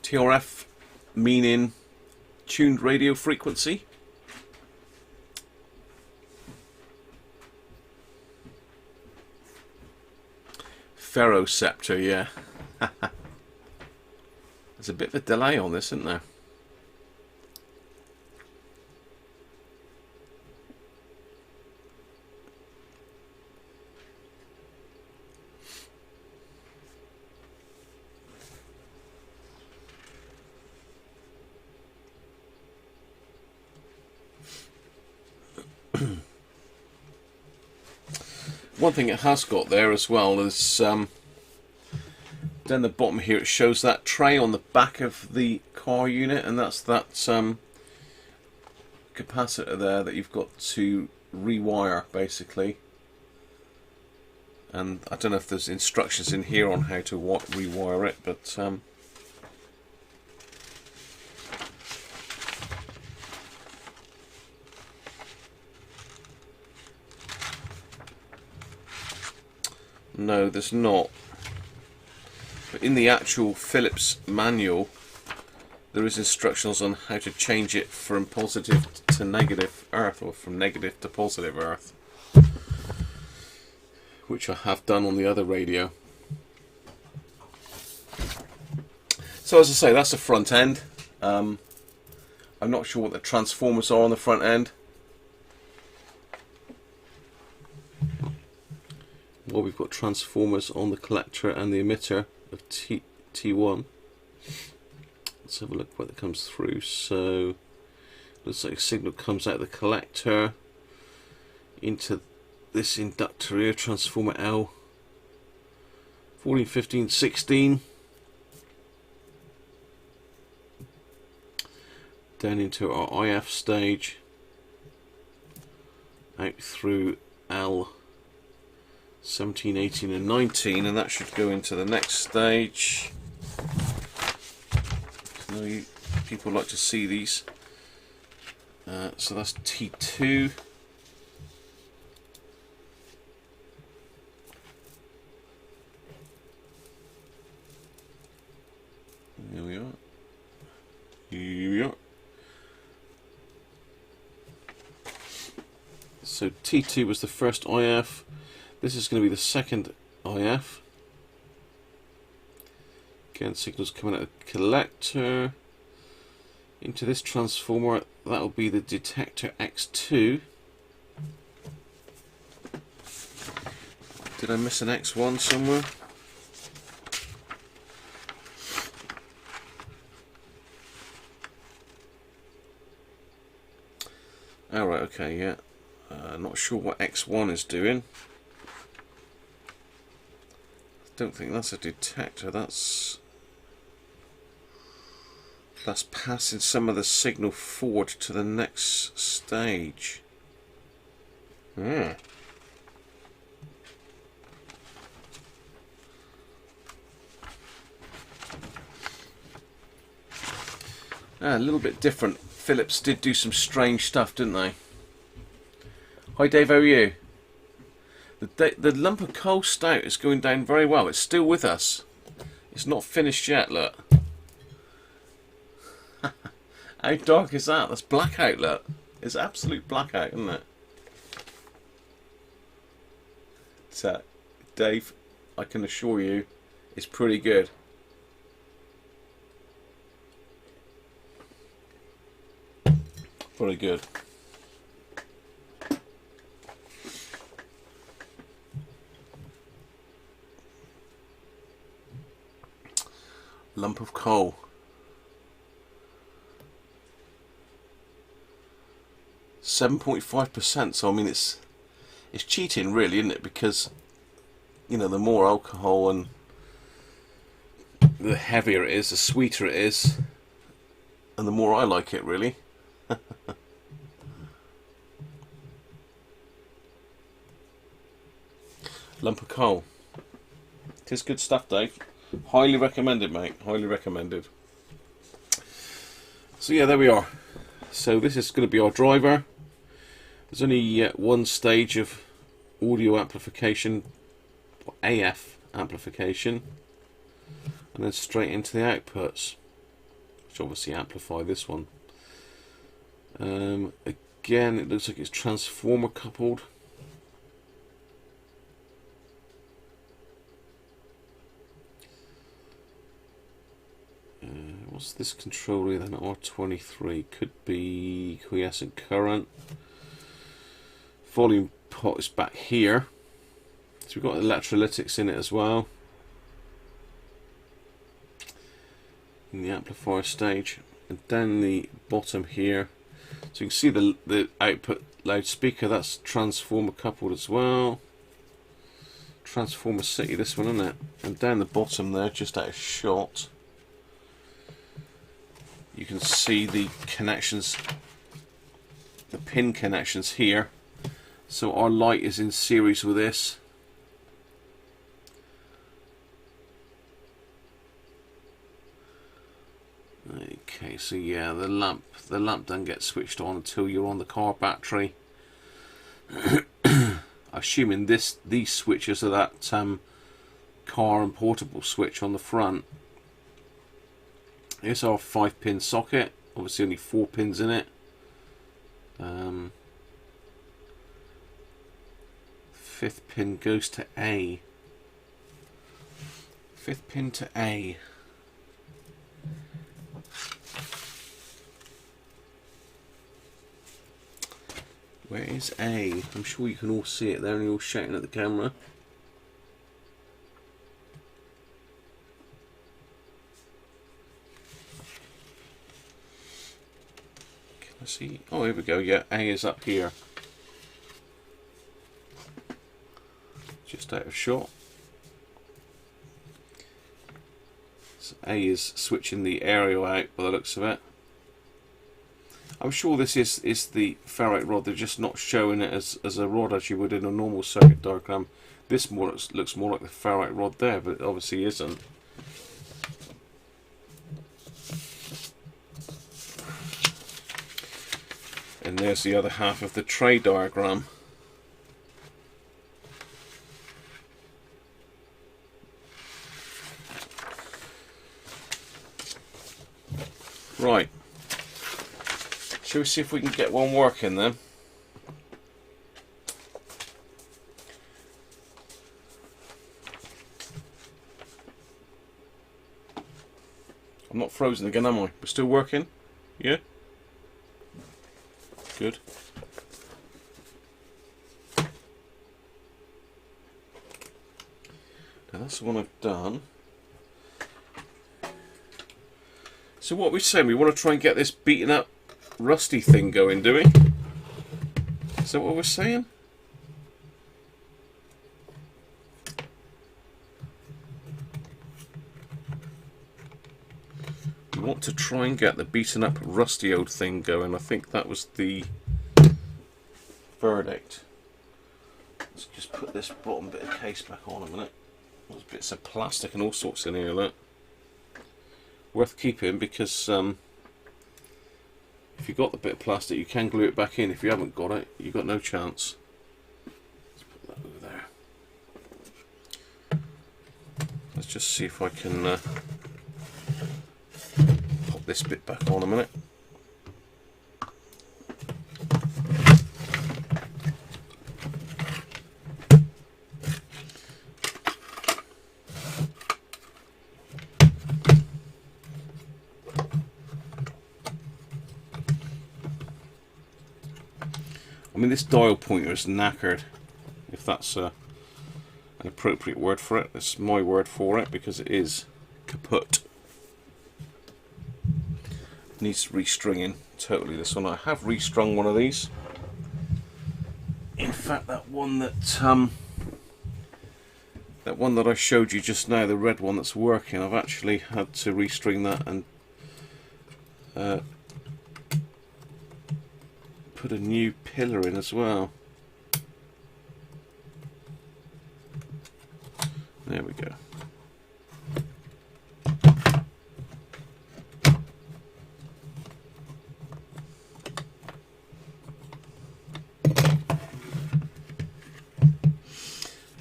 TRF meaning tuned radio frequency. Ferroceptor, yeah. There's a bit of a delay on this, isn't there? One thing it has got there as well is down the bottom here it shows that tray on the back of the car unit, and that's that capacitor there that you've got to rewire basically. And I don't know if there's instructions in here on how to rewire it, but no, there's not. But in the actual Philips manual, there is instructions on how to change it from positive to negative earth, or from negative to positive earth, which I have done on the other radio. So as I say, that's the front end. I'm not sure what the transformers are on the front end. Well, we've got transformers on the collector and the emitter of T1. Let's have a look what that comes through. So looks like a signal comes out of the collector into this inductor here, transformer L 14, 15, 16, down into our IF stage, out through L 17, 18 and 19, and that should go into the next stage. People like to see these. So that's T2. Here we are. Here we are. So T2 was the first IF. This is going to be the second IF. Again, signals coming out of the collector into this transformer. That will be the detector X2. Did I miss an X1 somewhere? Alright, okay, yeah. Not sure what X1 is doing. Don't think that's a detector. That's passing some of the signal forward to the next stage. A little bit different. Philips did do some strange stuff, didn't they? Hi Dave, how are you? The lump of coal stout is going down very well. It's still with us. It's not finished yet, look. How dark is that? That's blackout, look. It's absolute blackout, isn't it? Dave, I can assure you, it's pretty good. Very good. Lump of coal. .5%. So I mean, it's cheating, really, isn't it? Because you know, the more alcohol and the heavier it is, the sweeter it is, and the more I like it, really. Lump of coal. It is good stuff, Dave. Highly recommended, mate. Highly recommended. So yeah, there we are. So this is going to be our driver. There's only one stage of audio amplification, or AF amplification, and then straight into the outputs, which obviously amplify this one. Again, it looks like it's transformer coupled. What's this controller then? R23 could be quiescent current. Volume pot is back here. So we've got electrolytics in it as well. In the amplifier stage. And down the bottom here. So you can see the output loudspeaker, that's transformer coupled as well. Transformer City, this one, isn't it? And down the bottom there, just out of shot, you can see the connections, the pin connections here. So our light is in series with this. Okay, so yeah, the lamp doesn't get switched on until you're on the car battery. Assuming these switches are that car and portable switch on the front. Here's our 5-pin socket. Obviously only 4 pins in it. 5th pin goes to A. 5th pin to A. Where is A? I'm sure you can all see it there and you're all shouting at the camera. Can I see? Oh, here we go. Yeah, A is up here. Just out of shot. So A is switching the aerial out by the looks of it. I'm sure this is the ferrite rod. They're just not showing it as a rod as you would in a normal circuit diagram. This looks more like the ferrite rod there, but it obviously isn't. And there's the other half of the tray diagram. Right. Shall we see if we can get one working then? I'm not frozen again, am I? We're still working? Yeah? Good. Now that's the one I've done. So what we're saying, we want to try and get this beaten up rusty thing going, do we? Is that what we're saying? We want to try and get the beaten up rusty old thing going. I think that was the verdict. Let's just put this bottom bit of case back on a minute. There's bits of plastic and all sorts in here, look. Worth keeping because if you've got the bit of plastic, you can glue it back in. If you haven't got it, you've got no chance. Let's put that over there. Let's just see if I can pop this bit back on a minute. I mean, this dial pointer is knackered, if that's an appropriate word for it. That's my word for it, because it is kaput. Needs restringing totally, this one. I have restrung one of these. In fact, that one that I showed you just now, the red one that's working, I've actually had to restring that and put a new pillar in as well. There we go.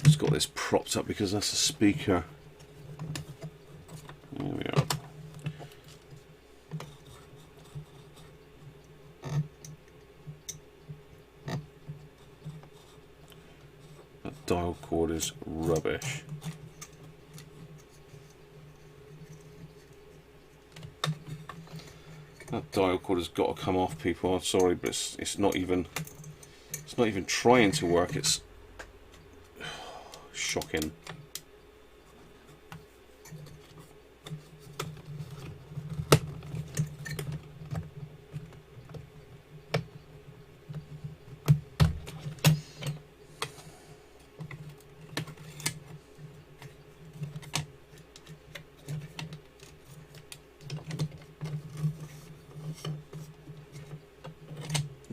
Just got this propped up because that's a speaker. There we are. That dial cord is rubbish. That dial cord has got to come off, people. I'm sorry, but it's not even trying to work. It's shocking.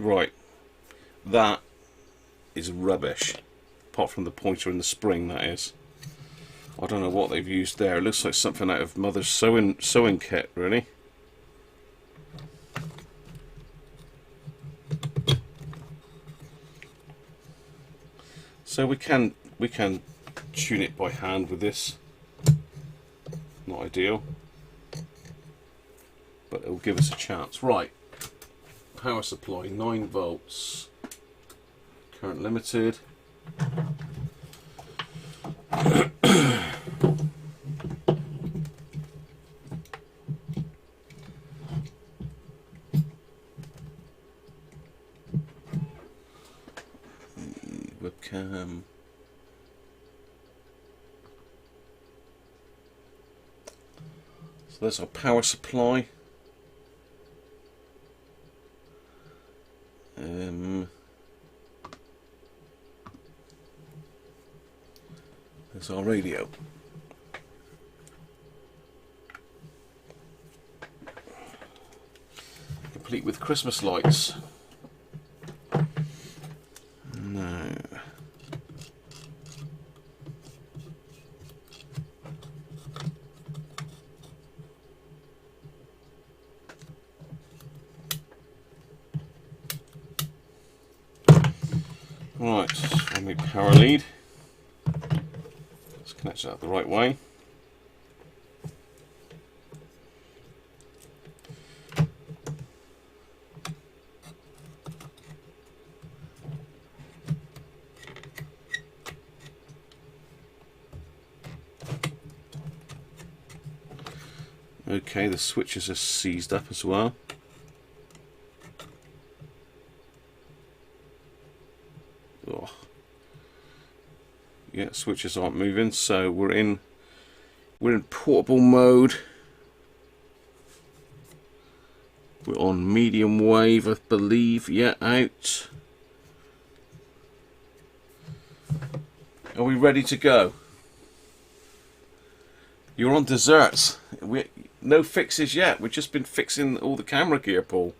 Right, that is rubbish, apart from the pointer and the spring, that is. I don't know what they've used there. It looks like something out of Mother's sewing kit, really. So we can tune it by hand with this. Not ideal, but it'll give us a chance. Right. Power supply, 9 volts, current limited. Webcam. So there's our power supply. There's our radio. Complete with Christmas lights. No. Right, I need power lead. Let's connect that the right way. Okay, the switches are seized up as well. Oh. Yeah, switches aren't moving, so we're in portable mode. We're on medium wave, I believe. Yeah, out. Are we ready to go? You're on desserts. No fixes yet. We've just been fixing all the camera gear, Paul.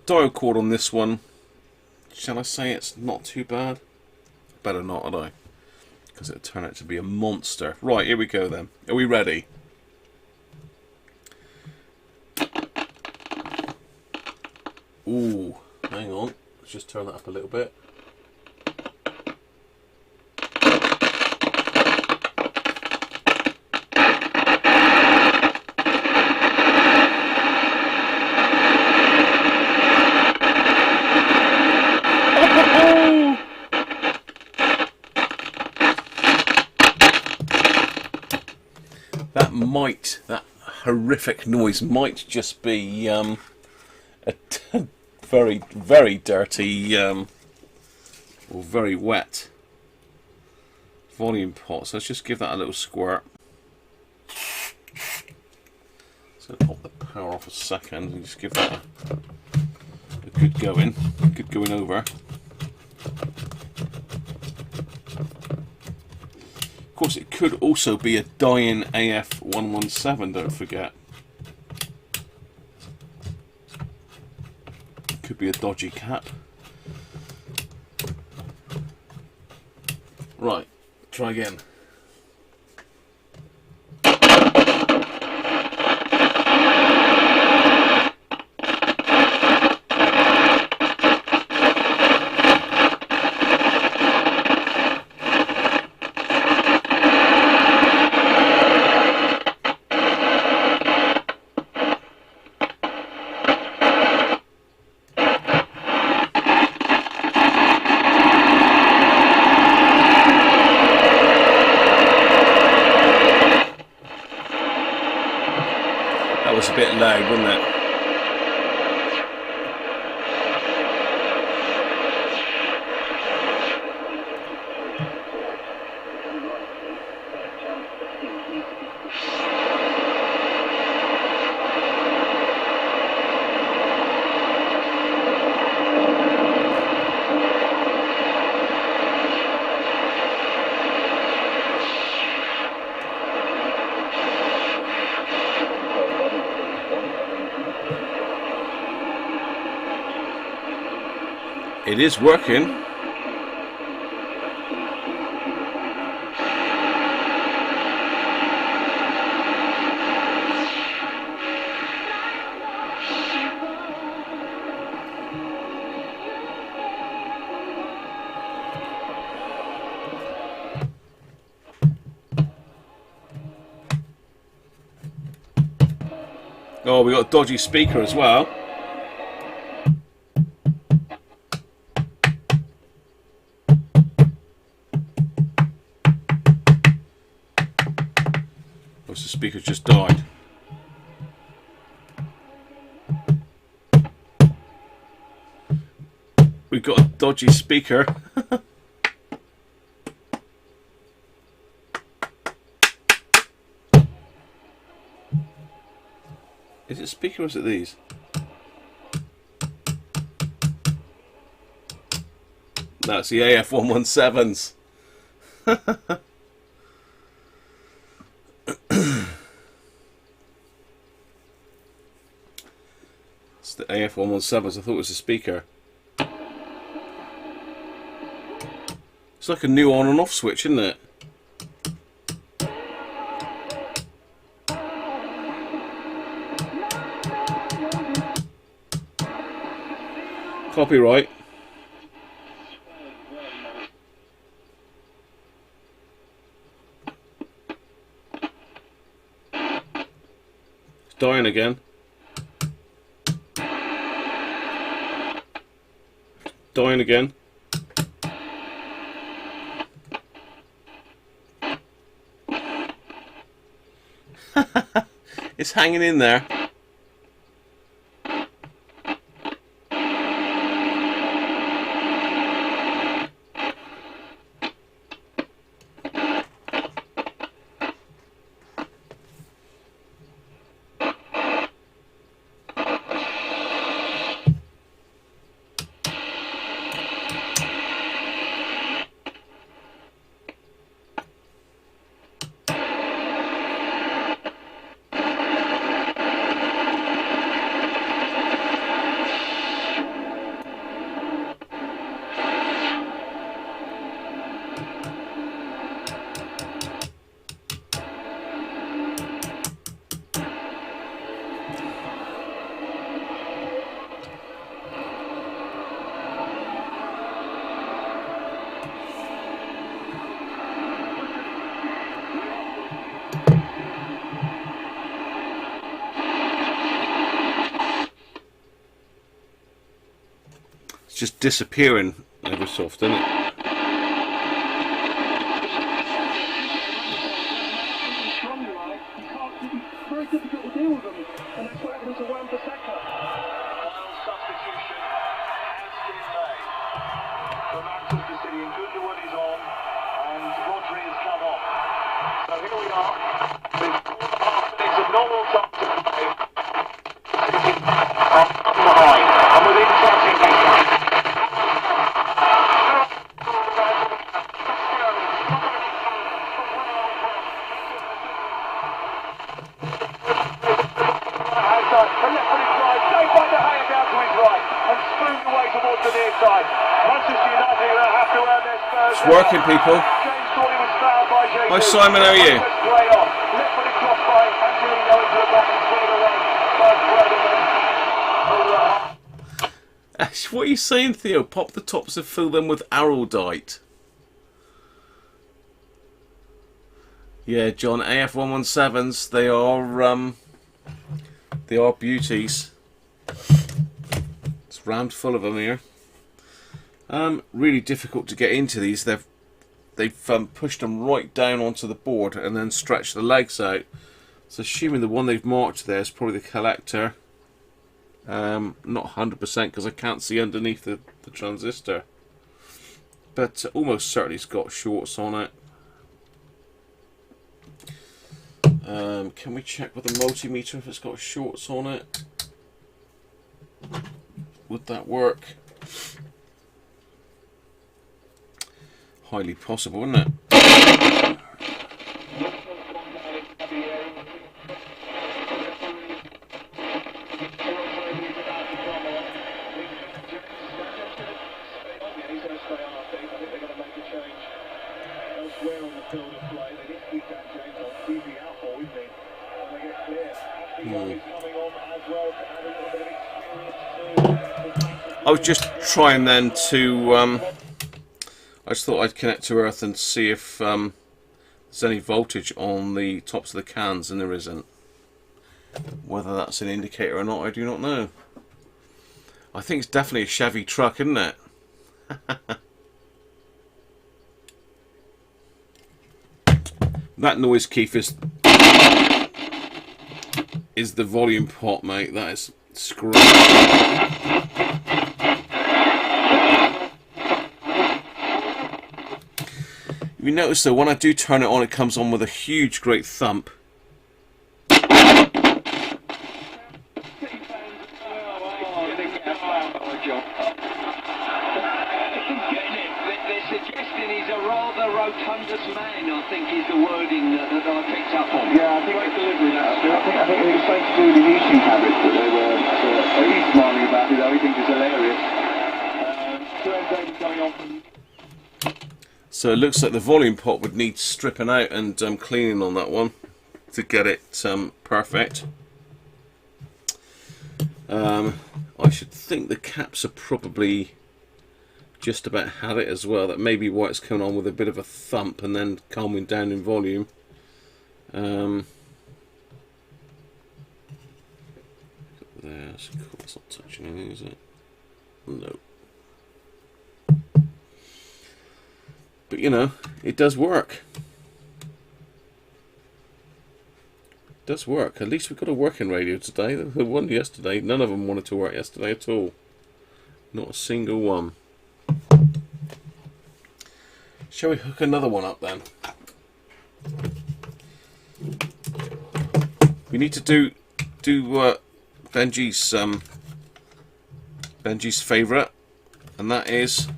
Dial cord on this one, shall I say it's not too bad? Better not, had I? Because it'll turn out to be a monster. Right, here we go then. Are we ready? Ooh, hang on. Let's just turn that up a little bit. That horrific noise might just be a very, very dirty or very wet volume pot. So let's just give that a little squirt. So pop the power off a second and just give that a good going over. Of course, it could also be a dying AF117, don't forget. It could be a dodgy cap. Right, try again. That was a bit loud, wasn't it? It is working. Oh, we got a dodgy speaker as well. The speaker's just died. We've got a dodgy speaker. Is it a speaker or is it these? No, it's the AF117s. It's the AF117s. I thought it was a speaker. It's like a new on and off switch, isn't it? Copyright. It's dying again. Dying again. It's hanging in there. Just disappearing every so often. It's a normal time to play. Behind and within touching distance. It's working, people. Hi Simon, how are you? What are you saying, Theo? Pop the tops and fill them with araldite. Yeah, John, AF117s, they are beauties. It's rammed full of them here. Really difficult to get into these. They've pushed them right down onto the board and then stretched the legs out. So assuming the one they've marked there is probably the collector. Not 100% because I can't see underneath the transistor. But almost certainly it's got shorts on it. Can we check with the multimeter if it's got shorts on it? Would that work? Highly possible, isn't it? I was just trying then to I just thought I'd connect to earth and see if there's any voltage on the tops of the cans, and there isn't. Whether that's an indicator or not, I do not know. I think it's definitely a Chevy truck, isn't it? That noise, Keith, is the volume pot, mate. That is screaming. You notice though, when I do turn it on, it comes on with a huge, great thump. Rotundous man, I think, is the wording that I picked up on. Yeah, I think I delivered that. I think it was something to do with his eating habits that they were. He's smiling about it though. He thinks it's hilarious. Going on from... So it looks like the volume pot would need stripping out and cleaning on that one to get it perfect. I should think the caps are probably just about had it as well. That may be why it's coming on with a bit of a thump and then calming down in volume. There, that's cool. It's not touching anything, is it? No. But you know, it does work. It does work. At least we've got a working radio today. The one yesterday, none of them wanted to work yesterday at all. Not a single one. Shall we hook another one up then? We need to do Benji's favourite, and that is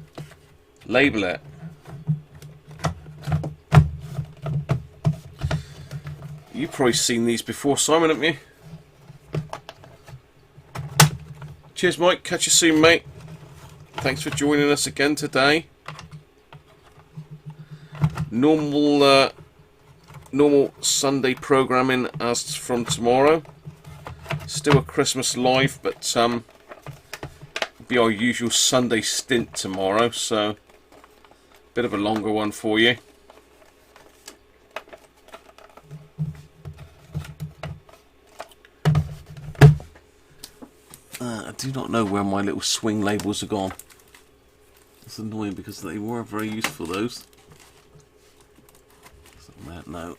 label it. You've probably seen these before, Simon, haven't you? Cheers, Mike. Catch you soon, mate. Thanks for joining us again today. Normal Sunday programming as from tomorrow. Still a Christmas live, but be our usual Sunday stint tomorrow, so bit of a longer one for you. I do not know where my little swing labels are gone. It's annoying because they were very useful, those. So on that note.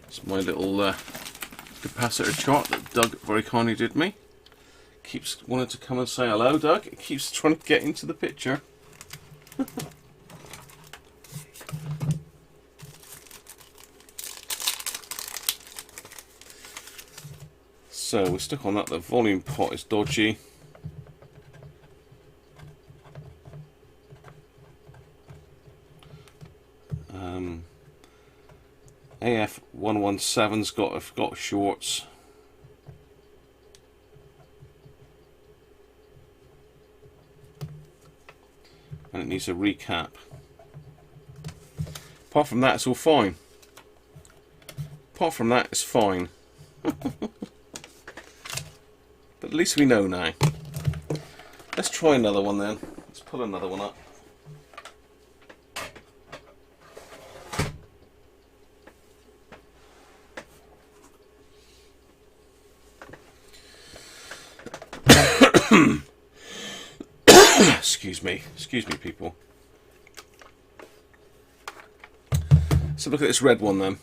It's my little capacitor chart that Doug very kindly did me. keeps wanting to come and say hello, Doug. It keeps trying to get into the picture. So we're stuck on that. The volume pot is dodgy. AF117's got shorts. And it needs a recap. Apart from that, it's all fine. Apart from that, it's fine. But at least we know now. Let's try another one then. Let's pull another one up. Excuse me, people. So look at this red one then.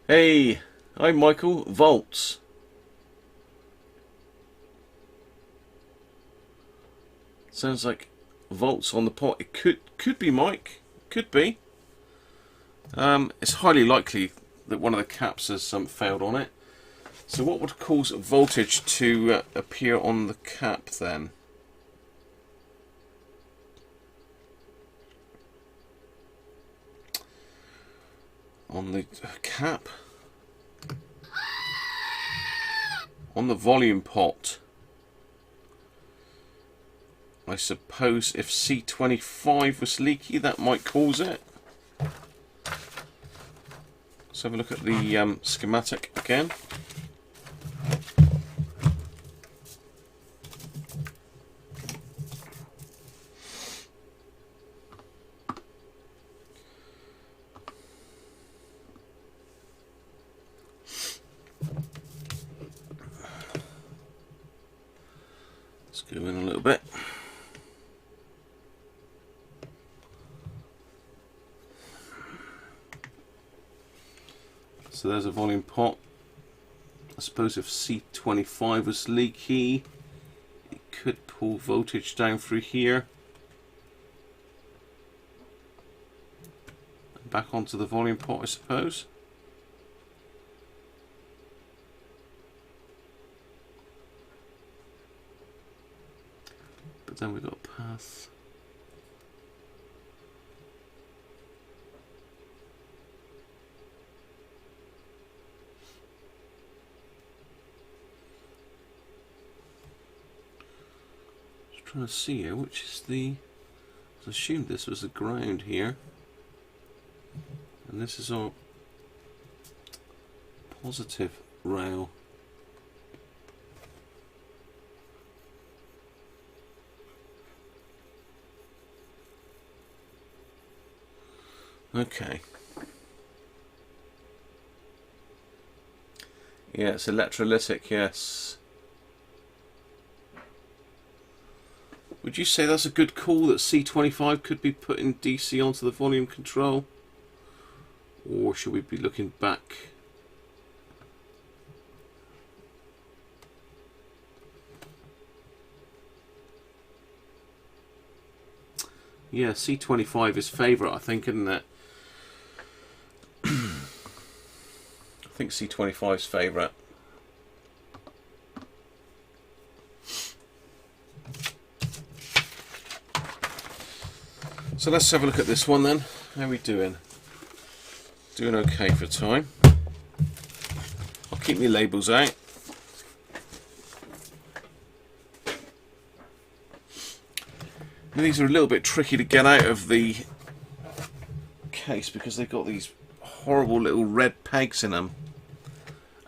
Hey, I'm Michael. Volts. Sounds like volts on the pot. It could be Mike. Could be. It's highly likely that one of the caps has failed on it. So what would cause voltage to appear on the cap then? On the cap? On the volume pot? I suppose if C25 was leaky, that might cause it. Let's have a look at the schematic again. Let's go in a little bit. So there's a volume pot. I suppose if C25 was leaky, it could pull voltage down through here. And back onto the volume pot, I suppose. But then we've got a path. Trying to see here which is the. I assumed this was the ground here, and this is our positive rail. Okay. Yeah, it's electrolytic, yes. Would you say that's a good call that C25 could be putting DC onto the volume control? Or should we be looking back? Yeah, C25 is favourite, I think, isn't it? I think C25 is favourite. So let's have a look at this one then. How are we doing? Doing okay for time. I'll keep my labels out. Now, these are a little bit tricky to get out of the case because they've got these horrible little red pegs in them.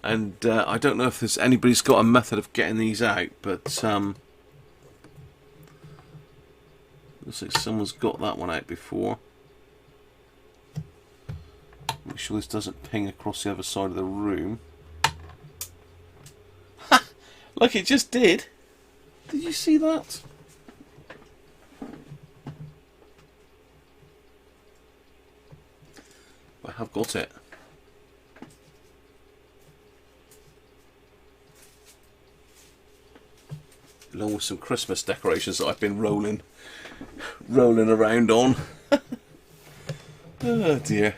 And I don't know if anybody's got a method of getting these out, but looks like someone's got that one out before. Make sure this doesn't ping across the other side of the room. Ha! Like it just did. Did you see that? I have got it. along with some Christmas decorations that I've been rolling around on. Oh dear.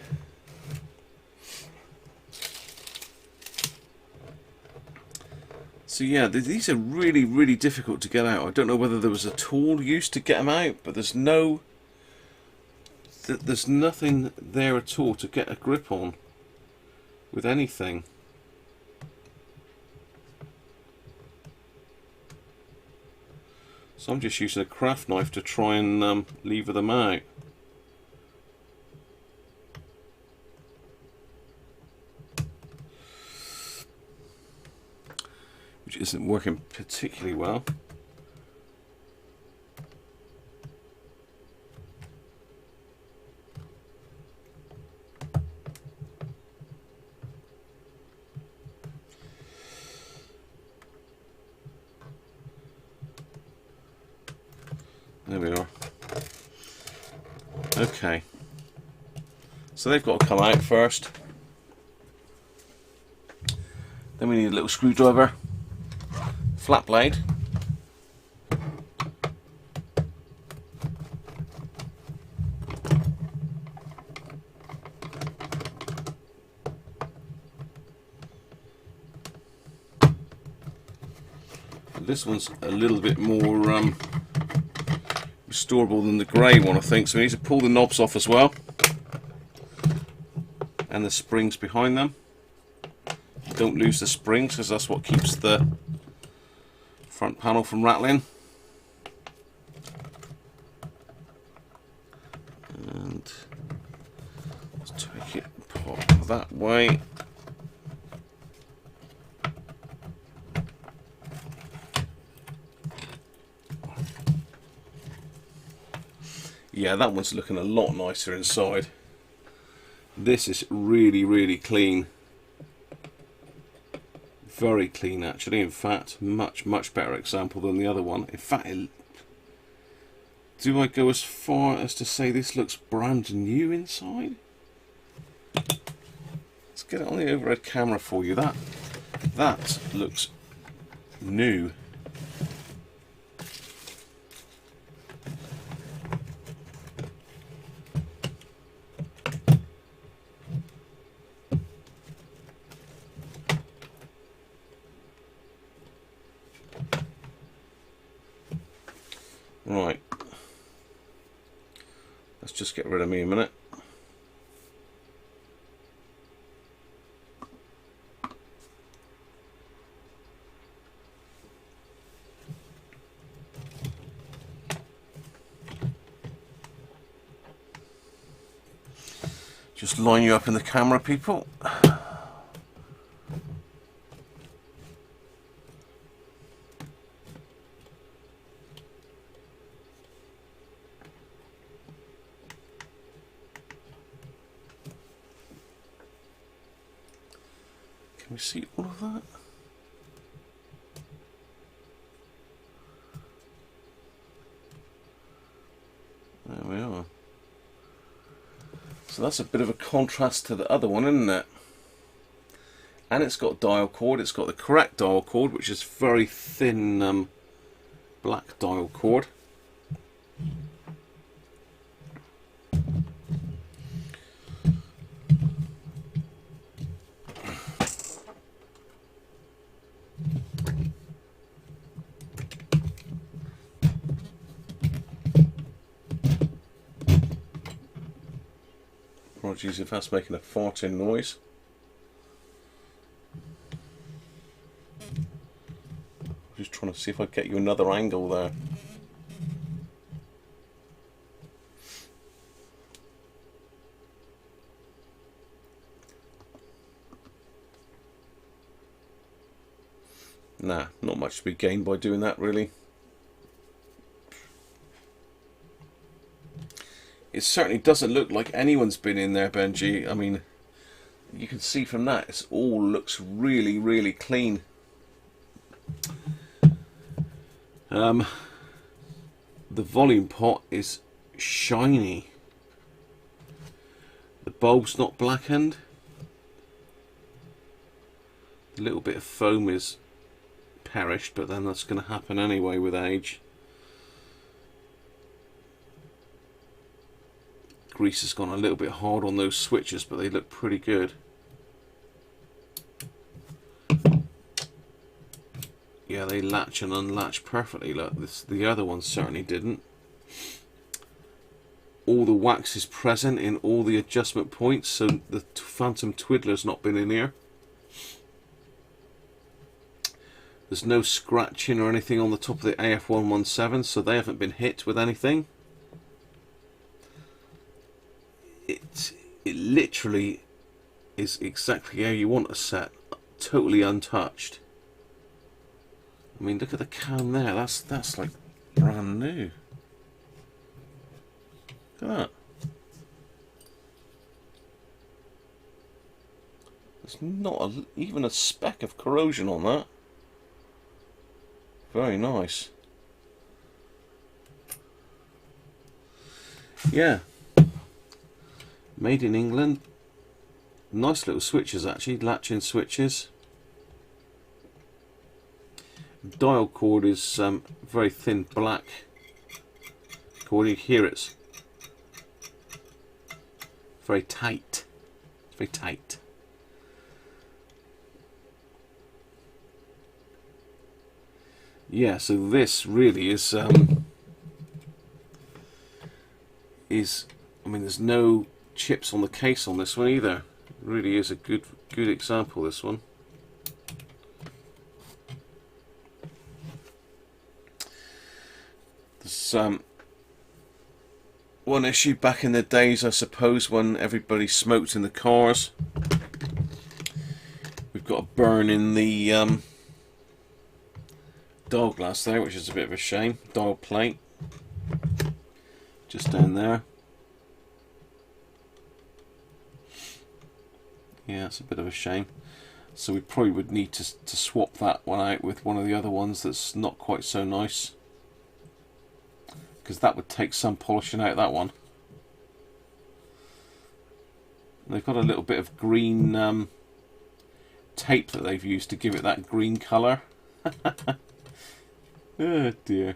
So yeah, these are really, really difficult to get out. I don't know whether there was a tool used to get them out, but there's nothing there at all to get a grip on with anything. So I'm just using a craft knife to try and lever them out. Which isn't working particularly well. There we are. Okay. So they've got to come out first. Then we need a little screwdriver, flat blade, this one's a little bit more restorable than the grey one, I think, so we need to pull the knobs off as well, and the springs behind them. Don't lose the springs, because that's what keeps the front panel from rattling. And let's take it pop that way. Yeah, that one's looking a lot nicer inside. This is really, really clean. Very clean, actually. In fact, much better example than the other one. In fact, do I go as far as to say this looks brand new inside? Let's get it on the overhead camera for you. That looks new. Right, let's just get rid of me a minute. Just line you up in the camera, people. Can we see all of that? There we are. So that's a bit of a contrast to the other one, isn't it? And it's got dial cord. It's got the correct dial cord, which is very thin black dial cord. Apologies if that's making a farting noise. Just trying to see if I get you another angle there. Nah, not much to be gained by doing that, really. It certainly doesn't look like anyone's been in there, Benji. I mean, you can see from that, it all looks really, really clean. The volume pot is shiny. The bulb's not blackened. A little bit of foam is perished, but then that's going to happen anyway with age. Grease has gone a little bit hard on those switches, but they look pretty good. Yeah, they latch and unlatch perfectly. Look, the other one certainly didn't. All the wax is present in all the adjustment points, so the phantom twiddler's not been in here. There's no scratching or anything on the top of the AF117, so they haven't been hit with anything. It literally is exactly how you want a set, totally untouched. I mean, look at the cam there. That's like brand new. Look at that. There's not even a speck of corrosion on that. Very nice. Yeah. Made in England. Nice little switches actually, latch-in switches. Dial cord is very thin black cord. You hear it's very tight. It's very tight. Yeah, so this really is I mean, there's no chips on the case on this one either. It really is a good example, this one. There's one issue back in the days, I suppose, when everybody smoked in the cars. We've got a burn in the dial glass there, which is a bit of a shame. Dial plate just down there. Yeah, it's a bit of a shame. So we probably would need to swap that one out with one of the other ones that's not quite so nice, because that would take some polishing out, that one. They've got a little bit of green tape that they've used to give it that green colour. Oh dear.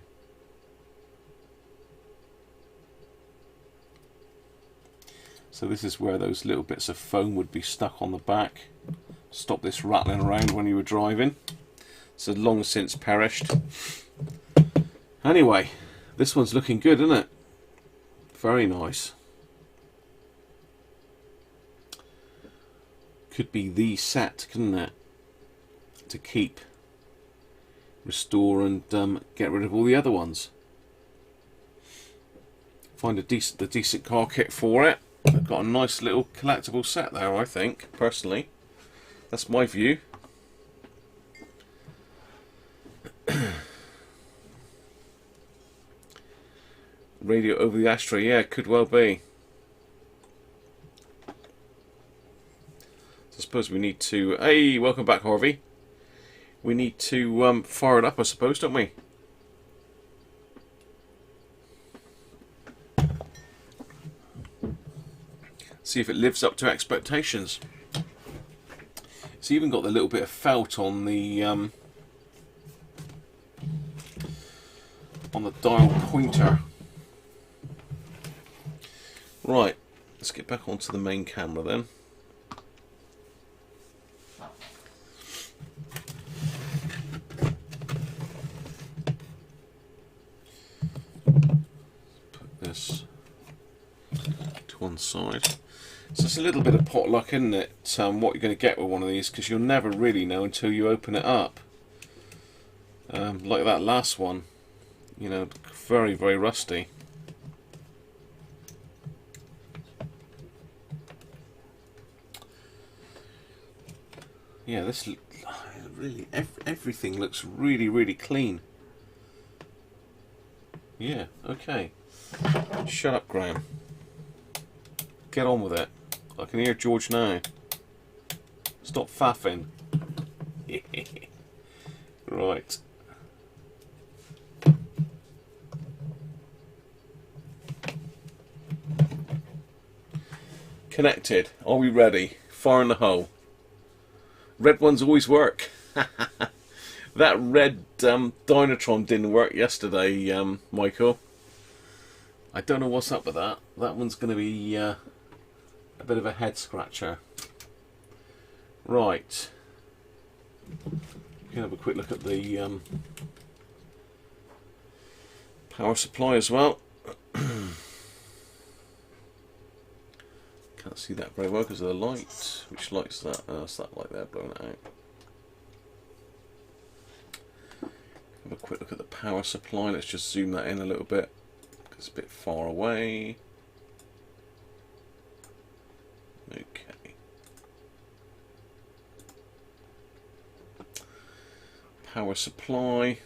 So this is where those little bits of foam would be stuck on the back. Stop this rattling around when you were driving. So long since perished. Anyway, this one's looking good, isn't it? Very nice. Could be the set, couldn't it? To keep, restore, and get rid of all the other ones. Find a decent car kit for it. I've got a nice little collectible set there, I think, personally. That's my view. Radio over the ashtray, yeah, could well be. So I suppose we need to... Hey, welcome back, Harvey. We need to fire it up, I suppose, don't we? See if it lives up to expectations. It's even got the little bit of felt on the dial pointer. Right, let's get back onto the main camera then. Put this to one side. So it's a little bit of potluck, isn't it, what you're going to get with one of these, because you'll never really know until you open it up. Like that last one, you know, very, very rusty. Yeah, this really, everything looks really, really clean. Yeah, okay. Shut up, Graham. Get on with it. I can hear George now. Stop faffing. Right. Connected. Are we ready? Fire in the hole. Red ones always work. That red Dynatron didn't work yesterday, Michael. I don't know what's up with that. That one's going to be a bit of a head scratcher. Right. We can have a quick look at the power supply as well. Can't see that very well because of the light. Which light's that? That's that light there blowing it out. Have a quick look at the power supply. Let's just zoom that in a little bit. It's a bit far away. Okay. Power supply.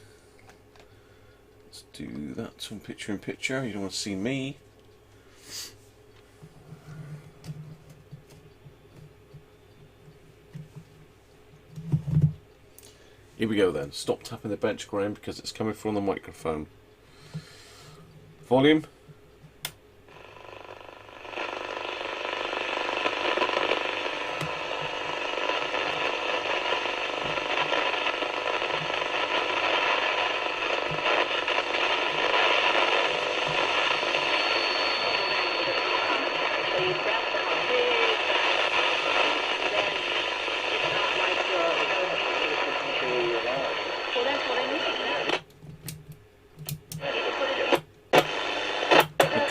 Let's do that on picture in picture. You don't want to see me. Here we go then. Stop tapping the bench ground because it's coming from the microphone. Volume.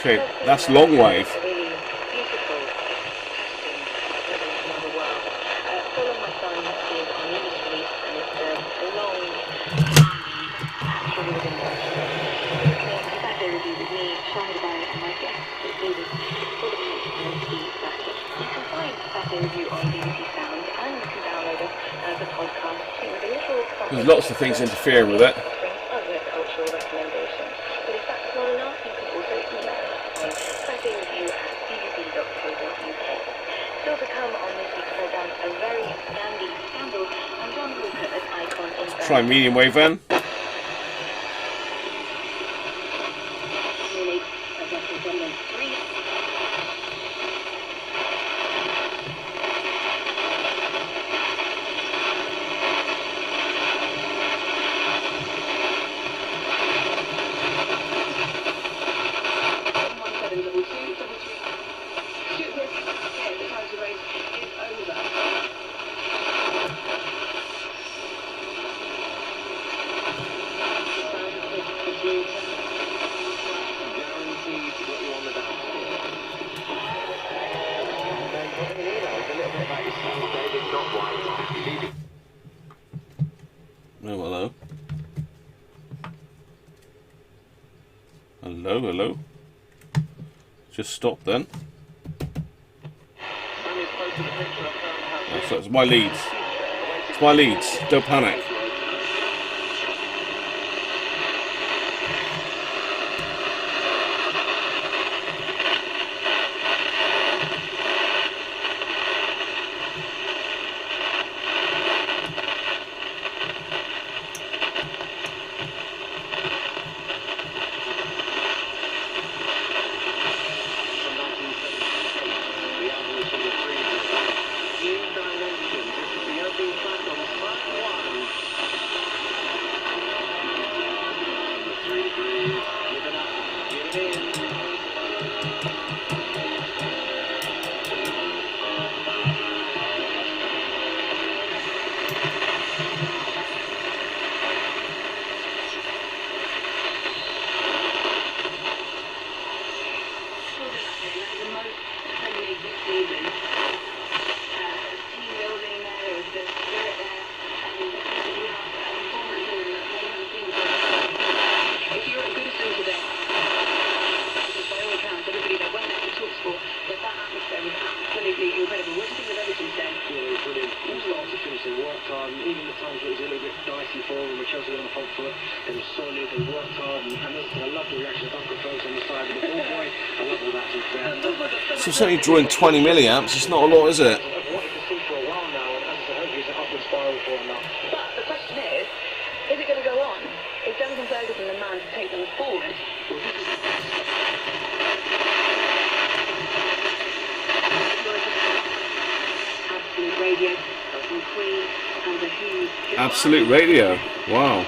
Okay, that's long wave. There's lots of things interfering with it. Try medium wave then. Oh, hello. Hello, hello. Just stop then. Oh, so it's my leads. It's my leads. Don't panic. So it's only drawing 20 milliamps. It's not a lot, is it? But the question is it going to go on? Is Duncan Ferguson the man to take them forward? Absolute Radio, from Queen, Absolute radio. Wow.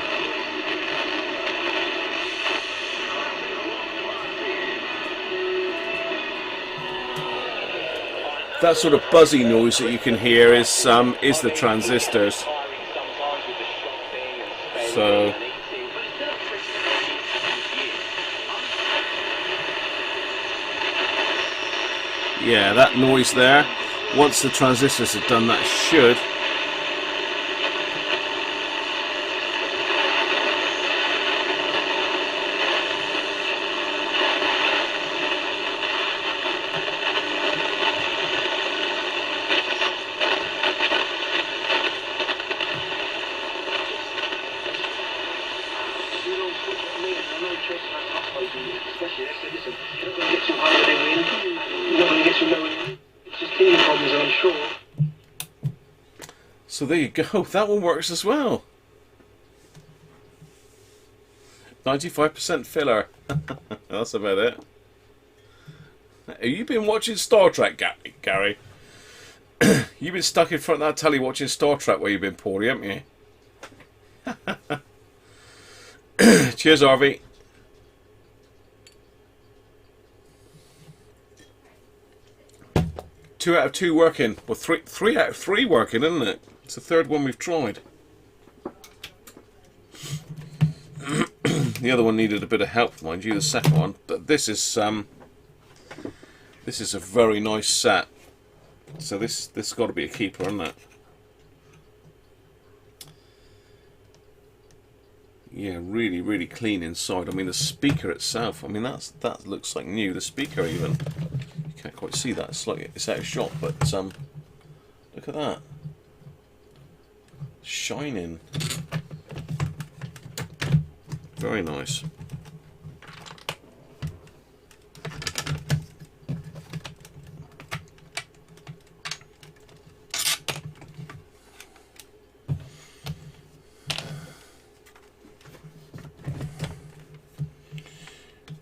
That sort of buzzy noise that you can hear is the transistors. So yeah, that noise there, once the transistors are done, that should So there you go, that one works as well. 95% filler. That's about it. Have you been watching Star Trek, Gary? You've been stuck in front of that telly watching Star Trek where you've been poorly, haven't you? Cheers, Harvey. Two out of two working. Well, three out of three working, isn't it? It's the third one we've tried. The other one needed a bit of help, mind you, the second one. But this is a very nice set. So this got to be a keeper, isn't it? Yeah, really, really clean inside. I mean, the speaker itself, I mean, that looks like new. The speaker even, you can't quite see that. It's out of shot, but look at that, shining. Very nice.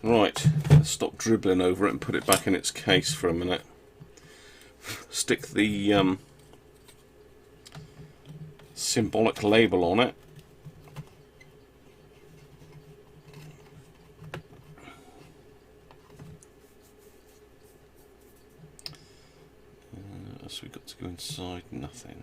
Right, let's stop dribbling over it and put it back in its case for a minute. Stick the symbolic label on it. So we've got to go inside, nothing.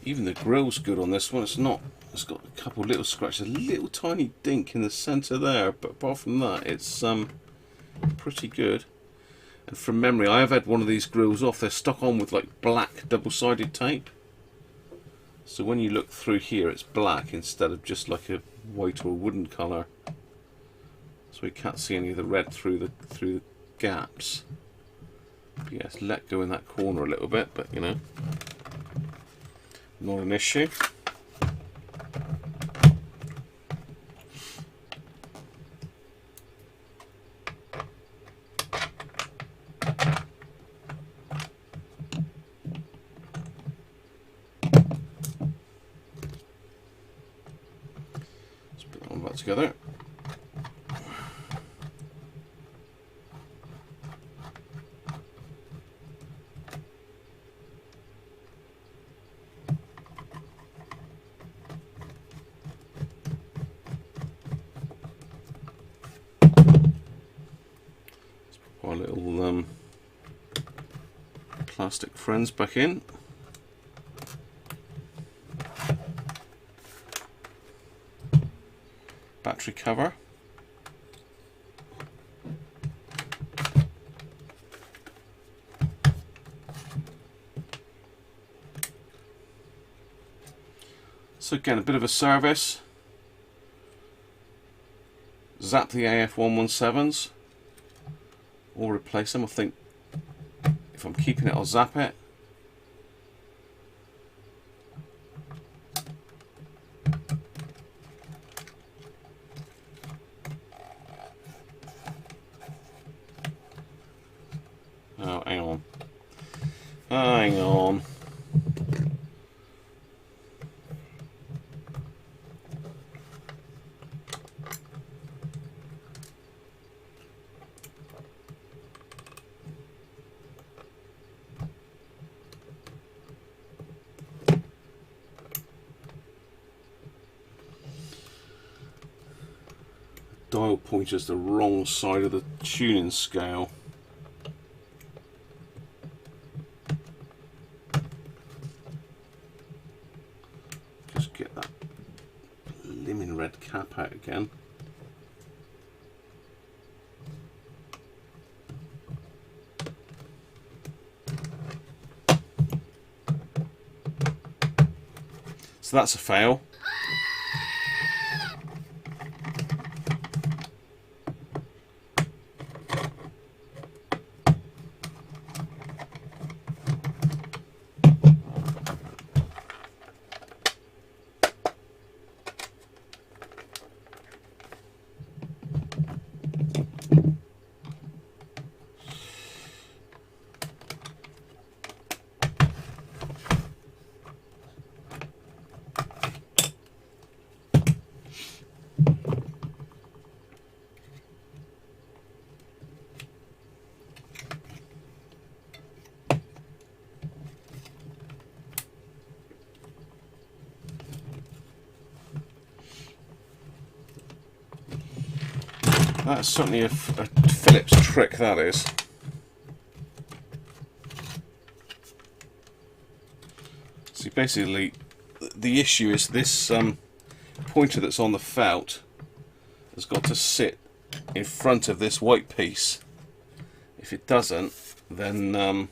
Even the grill's good on this one. It's not. It's got a couple of little scratches, a little tiny dink in the centre there, but apart from that, it's pretty good. And from memory, I have had one of these grills off. They're stuck on with like black double-sided tape. So when you look through here, it's black instead of just like a white or wooden colour. So we can't see any of the red through the gaps. But yes, let go in that corner a little bit, but you know, not an issue. Let's put that one back together. Our little plastic friends back in. Battery cover. So again, a bit of a service. Zap the AF117s. Or replace them. I think if I'm keeping it, I'll zap it. Oh, hang on. Hang on. Dial pointer's the wrong side of the tuning scale. Just get that blimmin' red cap out again. So that's a fail. That's certainly a Phillips trick, that is. See, basically, the issue is this pointer that's on the felt has got to sit in front of this white piece. If it doesn't, then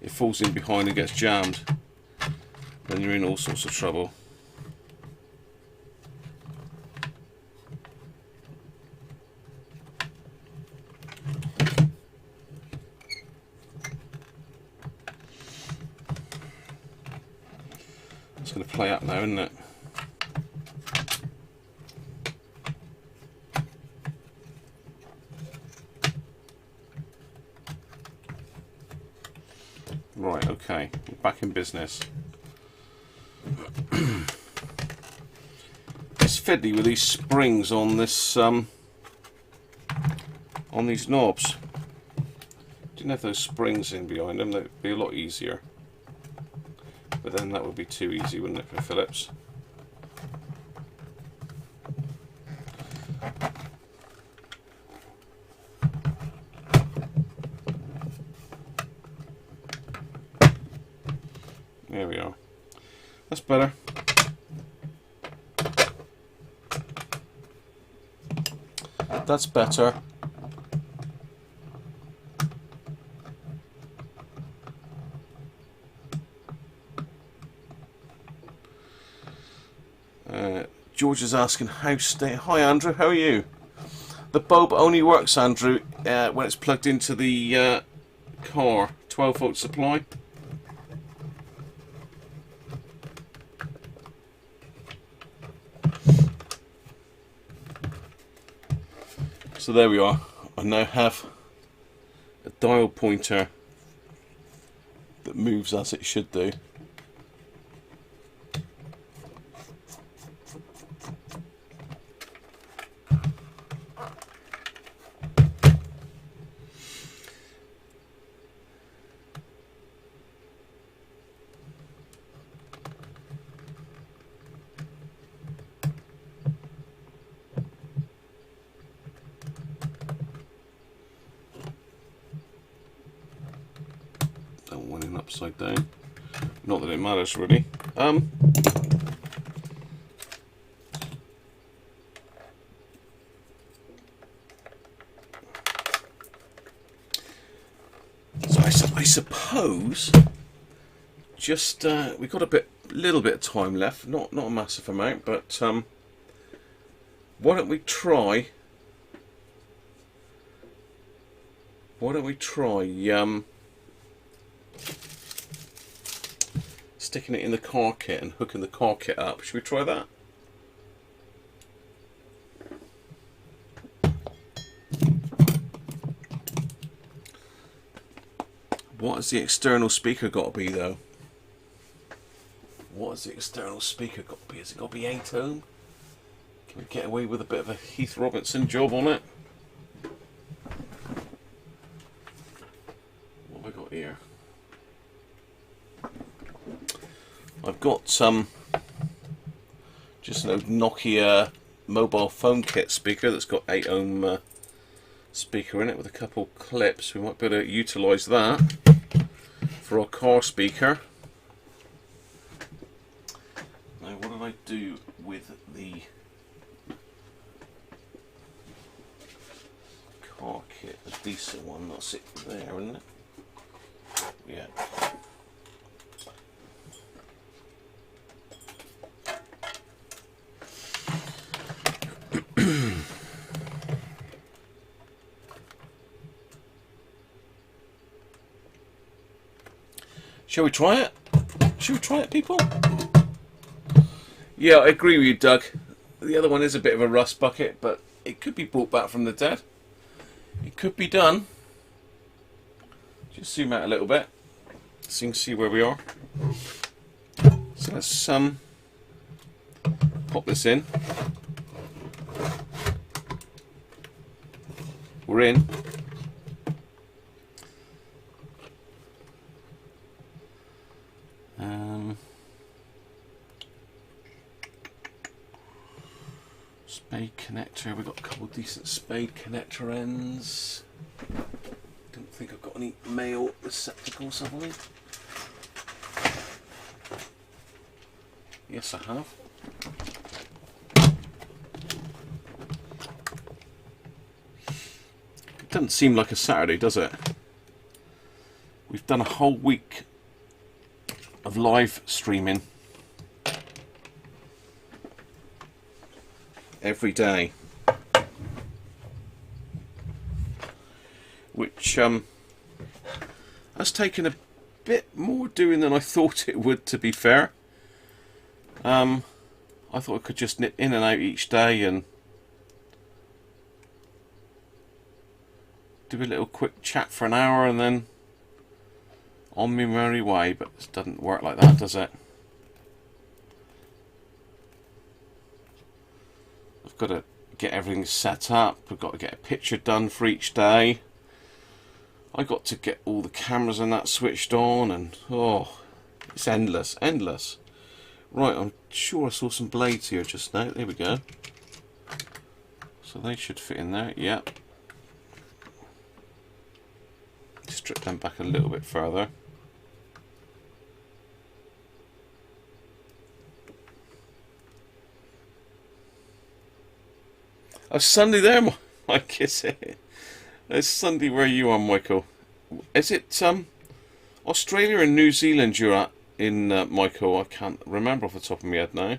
it falls in behind and gets jammed. Then you're in all sorts of trouble. It's going to play up now, isn't it? Right, okay, we're back in business. It's fiddly with these springs on this on these knobs. Didn't have those springs in behind them, that'd be a lot easier. But then that would be too easy, wouldn't it, for Phillips? There we are. That's better. That's better. George is asking how stay. Hi Andrew, how are you? The bulb only works, Andrew, when it's plugged into the car 12-volt supply. So there we are. I now have a dial pointer that moves as it should do. Upside down. Not that it matters really. So I suppose just we've got a little bit of time left. Not a massive amount, but why don't we try? Sticking it in the car kit and hooking the car kit up. Should we try that? What has the external speaker got to be though? What has the external speaker got to be? Has it got to be 8 ohm? Can we get away with a bit of a Heath Robinson job on it? What have I got here? I've got just an old Nokia mobile phone kit speaker that's got 8 ohm speaker in it with a couple clips. We might be able to utilise that for our car speaker. Now, what did I do with the car kit? A decent one, that's it there, isn't it? Yeah. Shall we try it? Shall we try it, people? Yeah, I agree with you, Doug. The other one is a bit of a rust bucket, but it could be brought back from the dead. It could be done. Just zoom out a little bit so you can see where we are. So let's pop this in. We're in. Spade connector, we've got a couple of decent spade connector ends. Don't think I've got any male receptacles, have I? Yes, I have. It doesn't seem like a Saturday, does it? We've done a whole week of live streaming every day, which has taken a bit more doing than I thought it would, to be fair. I thought I could just nip in and out each day and do a little quick chat for an hour and then on my merry way, but it doesn't work like that, does it? I've got to get everything set up. I've got to get a picture done for each day. I got to get all the cameras and that switched on, and oh, it's endless, endless. Right, I'm sure I saw some blades here just now. There we go. So they should fit in there. Yep. Strip them back a little bit further. Oh, Sunday there, Mike, is it? It's Sunday where you are, Michael. Is it Australia and New Zealand you're at in, Michael? I can't remember off the top of my head now.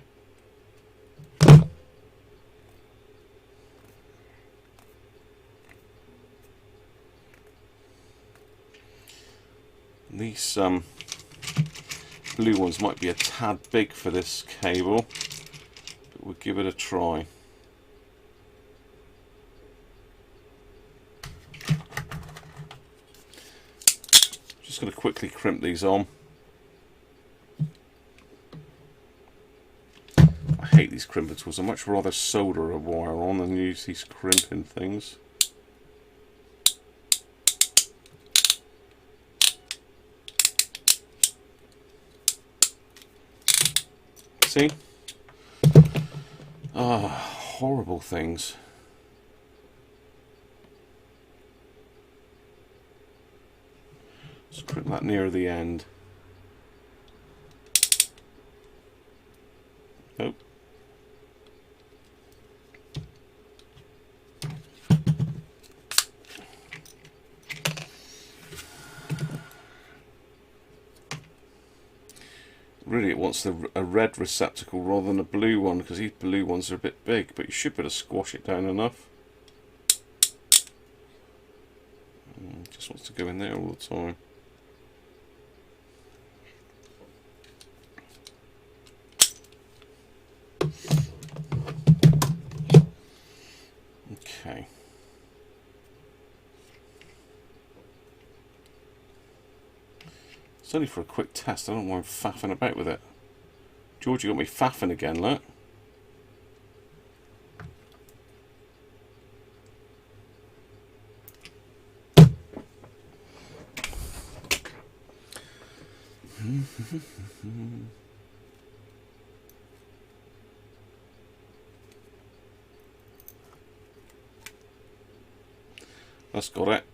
These blue ones might be a tad big for this cable, but we'll give it a try. Just going to quickly crimp these on. I hate these crimper tools. I'd much rather solder a wire on than use these crimping things. See? Ah, horrible things. Just crimp that near the end. Nope. Really, it wants a red receptacle rather than a blue one, because these blue ones are a bit big, but you should be able to squash it down enough. Just wants to go in there all the time. Okay. It's only for a quick test. I don't want him faffing about with it. George, you got me faffing again, look. That's got it.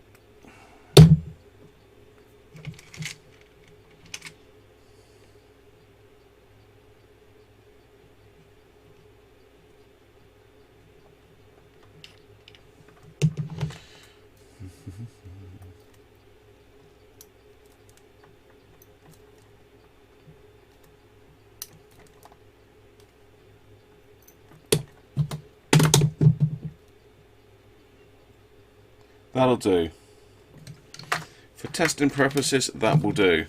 That'll do. For testing purposes, that will do.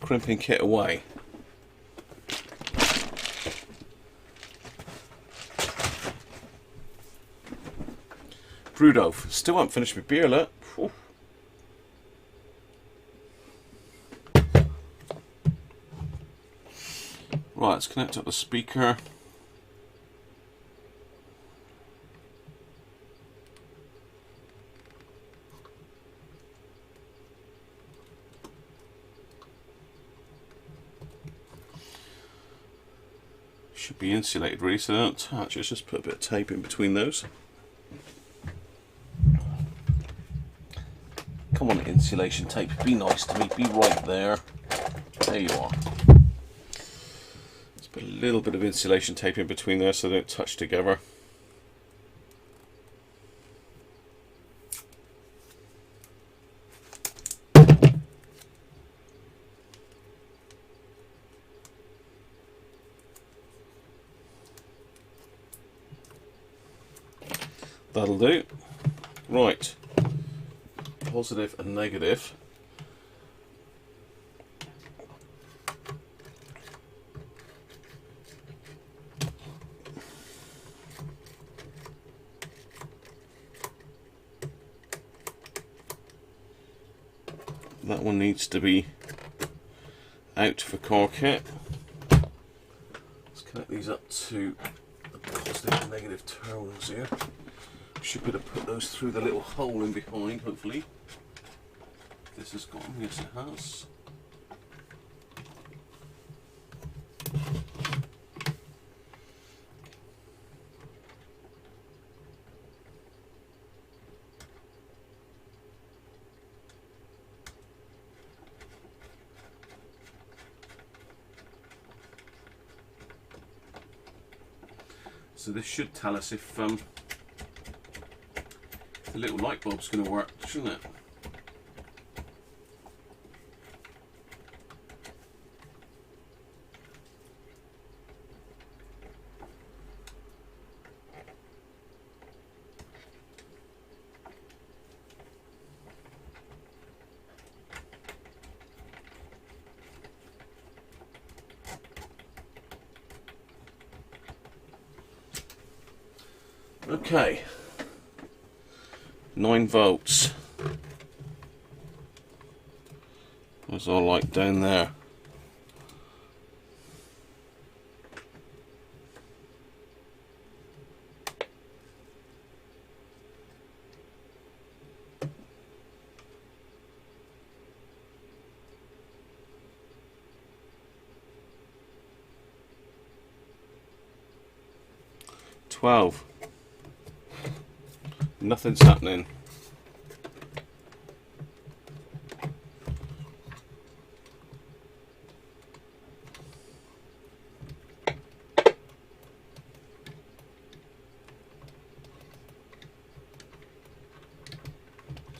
Crimping kit away. Rudolph, still haven't finished my beer, look. Whew. Right, let's connect up the speaker. Should be insulated really, so they don't touch. Let's just put a bit of tape in between those. Come on, insulation tape, be nice to me, be right there. There you are. Let's put a little bit of insulation tape in between there so they don't touch together. That'll do. Right. Positive and negative. That one needs to be out for car kit. Let's connect these up to the positive and negative terminals here. Should be able to put those through the little hole in behind, hopefully. This has gone, yes it has. So this should tell us if the little light bulb's going to work, shouldn't it? Okay. 9 volts. There's our light down there. Nothing's happening.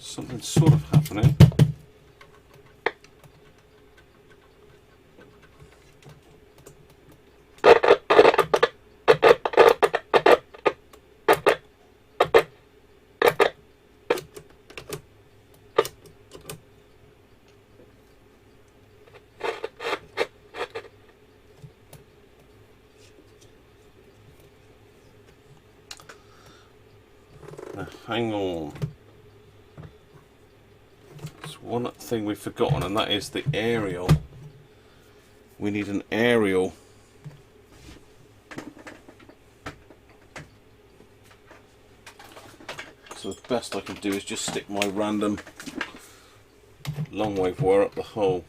Something's sort of happening. hang on. There's one thing we've forgotten, and that is the aerial. We need an aerial. So the best I can do is just stick my random long wave wire up the hole.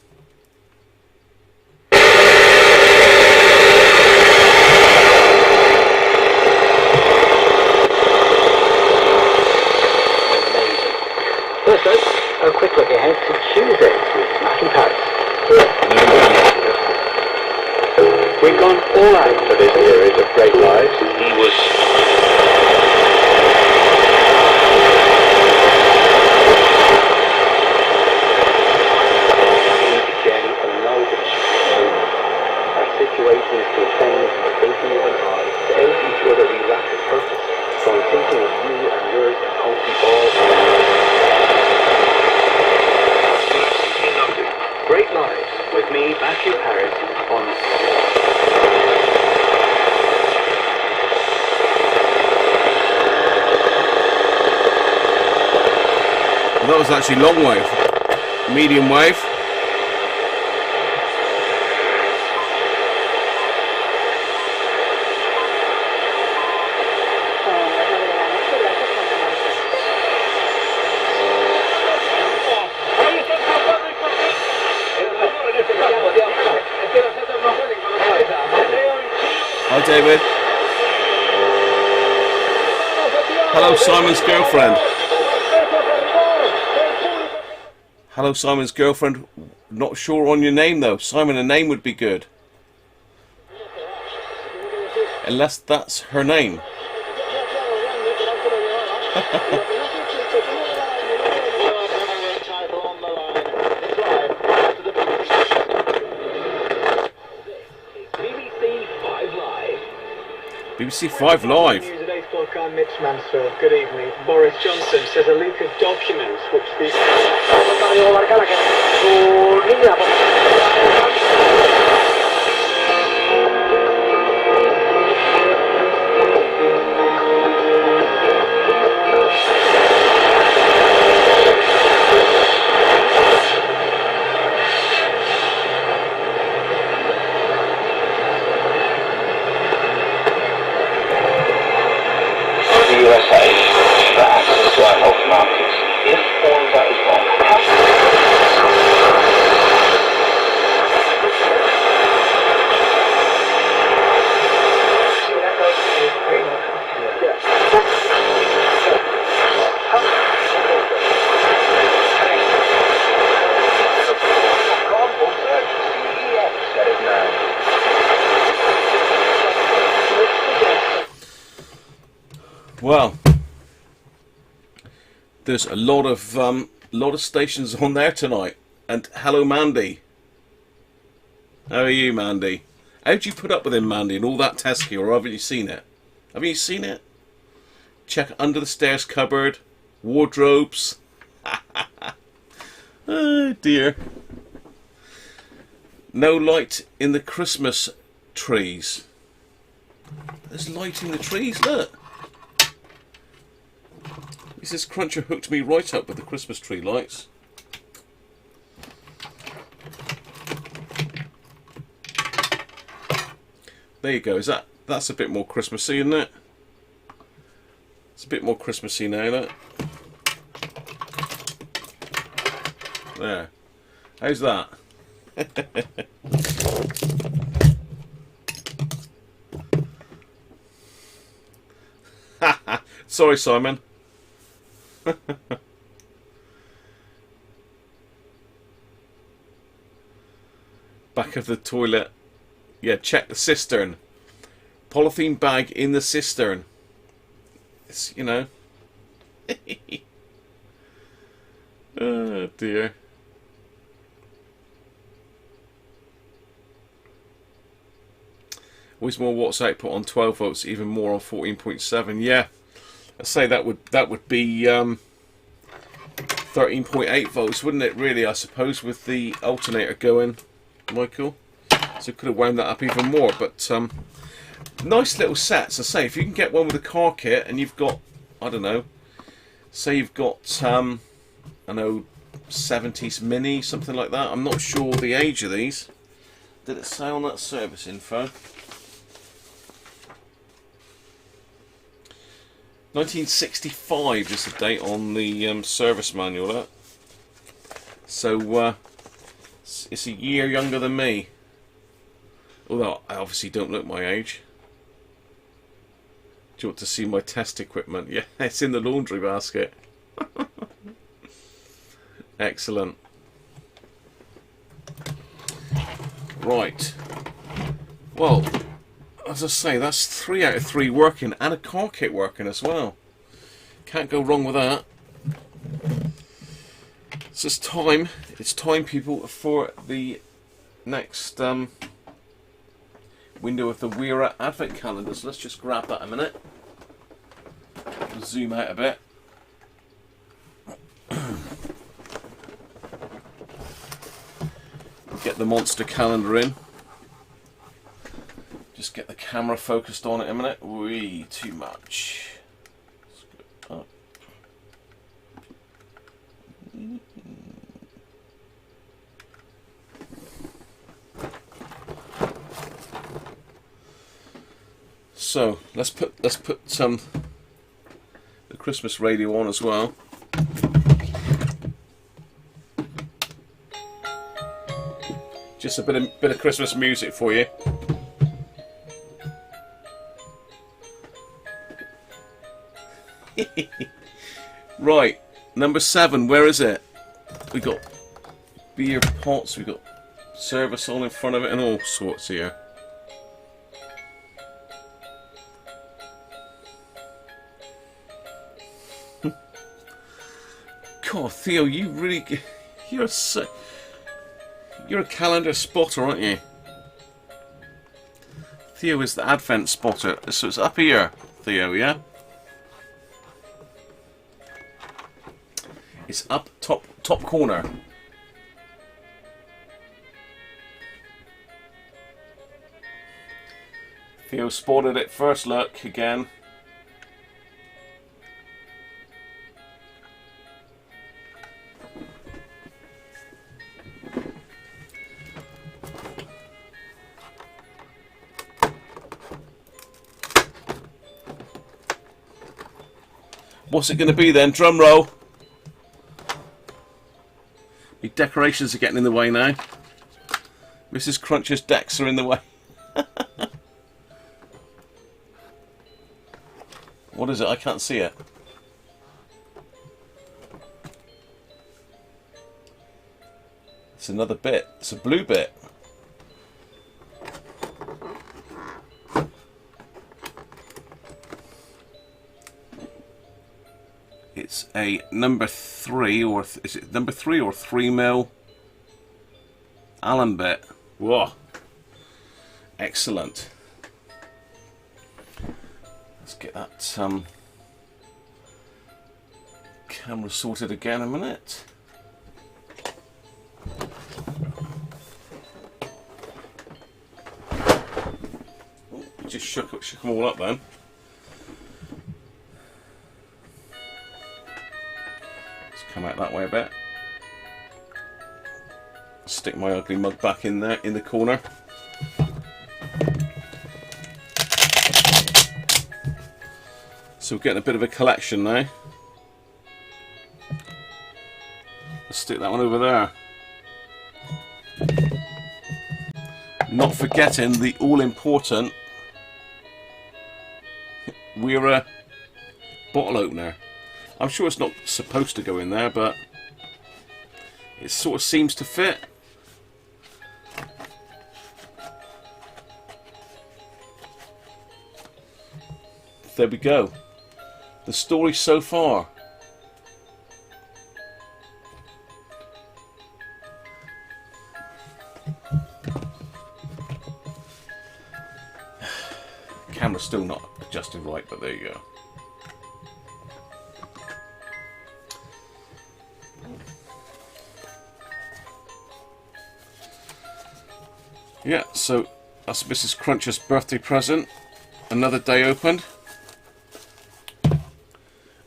First up, a quick look ahead to Tuesday with Mac in Paris. We've gone all out for this series of great lives. He was... again, a load our situation is to attend to thinking of an eye, to ensure that we lack a purpose. So I'm thinking of you and yours and hope we all... Great Lives with me, Matthew Harris, on... Well, that was actually long wave. Medium wave. Hi David. Hello Simon's girlfriend. Hello Simon's girlfriend. Not sure on your name though. Simon, a name would be good. Unless that's her name. BBC 5 Live. News at 8 o'clock, I'm Mitch Mansfield. Good evening. Boris Johnson says a leak of documents which the... USA for access to our health markets. If all of that is wrong, Well, there's a lot of stations on there tonight. And hello, Mandy. How are you, Mandy? How'd you put up with him, Mandy, and all that Tesco, or haven't you seen it? Haven't you seen it? Check under the stairs cupboard, wardrobes. Oh dear. No light in the Christmas trees. There's light in the trees, look. Mrs. Cruncher hooked me right up with the Christmas tree lights. There you go. That's a bit more Christmassy, isn't it? It's a bit more Christmassy now, look. There. How's that? Sorry, Simon. Back of the toilet. Yeah, check the cistern. Polythene bag in the cistern. It's, you know. Oh dear. Always more watts output on 12 volts, even more on 14.7. Yeah. I'd say that would be 13.8 volts, wouldn't it? Really, I suppose, with the alternator going, Michael. So could have wound that up even more. But nice little sets. I say, if you can get one with a car kit and you've got, I don't know, Say you've got an old 70s Mini, something like that. I'm not sure the age of these. Did it say on that service info? 1965 is the date on the service manual. That. So it's a year younger than me. Although I obviously don't look my age. Do you want to see my test equipment? Yeah, it's in the laundry basket. Excellent. Right. Well, as I say, that's 3 out of 3 working, and a car kit working as well. Can't go wrong with that. So it's time. It's time, people, for the next window of the Wera advent calendars. Let's just grab that a minute. We'll zoom out a bit. Get the monster calendar in. Just get the camera focused on it a minute. Wee, too much. Let's go up. So let's put the Christmas radio on as well. Just a bit of Christmas music for you. Right, number 7. Where is it? We got beer pots. We got service all in front of it and all sorts here. God, Theo, you're a calendar spotter, aren't you? Theo is the Advent spotter. So it's up here, Theo, yeah? It's up top corner. Theo spotted it first look again. What's it going to be then? Drum roll. The decorations are getting in the way now. Mrs. Cruncher's decks are in the way. What is it? I can't see it. It's another bit. It's a blue bit. It's a number 3, or is it number 3 or 3mm Allen bit. Whoa! Excellent. Let's get that camera sorted again a minute. Oh, just shook them all up then. Come out that way a bit. Stick my ugly mug back in there in the corner. So we're getting a bit of a collection now. Let's stick that one over there. Not forgetting the all-important Wera bottle opener. I'm sure it's not supposed to go in there, but it sort of seems to fit. There we go. The story so far. Camera's still not adjusted right, but there you go. Yeah, so that's Mrs. Cruncher's birthday present. Another day opened.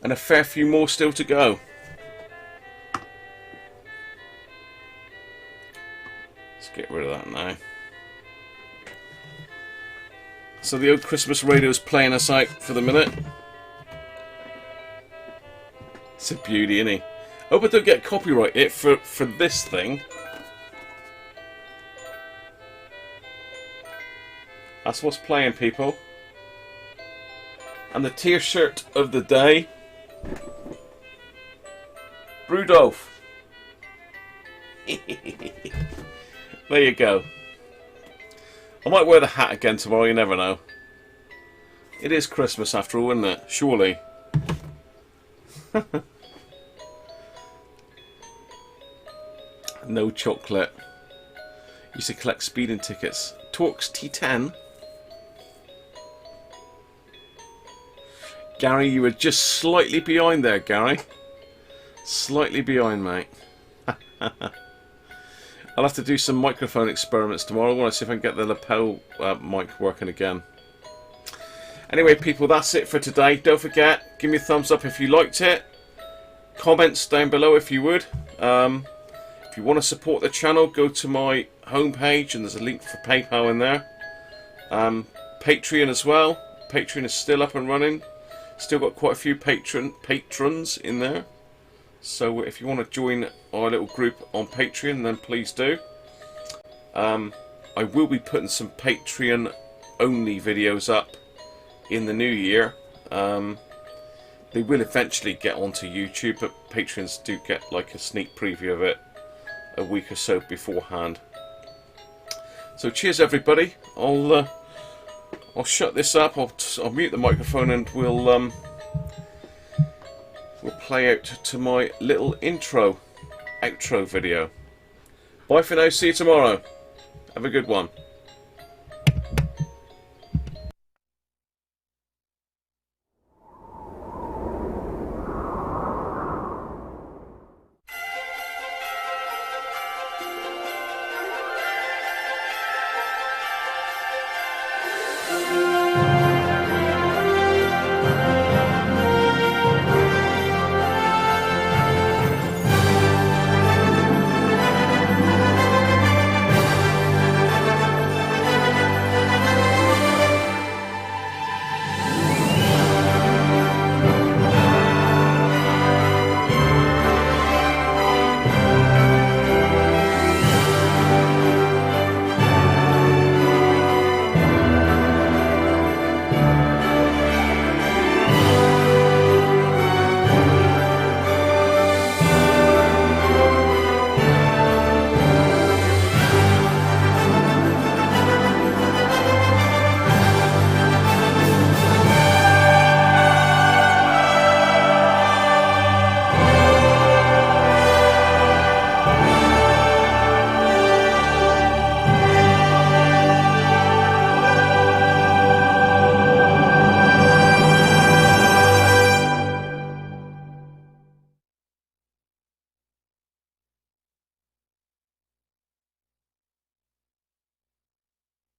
and a fair few more still to go. Let's get rid of that now. So the old Christmas radio is playing us out for the minute. It's a beauty, isn't he? Hope I don't get copyrighted for this thing. That's what's playing, people. And the t-shirt of the day, Rudolph. There you go. I might wear the hat again tomorrow, you never know. It is Christmas after all, isn't it? Surely. No chocolate. Used to collect speeding tickets. Torx T10. Gary, you were just slightly behind there, Gary. Slightly behind, mate. I'll have to do some microphone experiments tomorrow. I want to see if I can get the lapel mic working again. Anyway, people, that's it for today. Don't forget, give me a thumbs up if you liked it. Comments down below if you would. If you want to support the channel, go to my homepage and there's a link for PayPal in there. Patreon as well. Patreon is still up and running. Still got quite a few patrons in there. So if you want to join our little group on Patreon, then please do. I will be putting some Patreon only videos up in the new year. They will eventually get onto YouTube, but patrons do get like a sneak preview of it a week or so beforehand. So cheers everybody. I'll shut this up. I'll mute the microphone and we'll play out to my little outro video. Bye for now. See you tomorrow. Have a good one.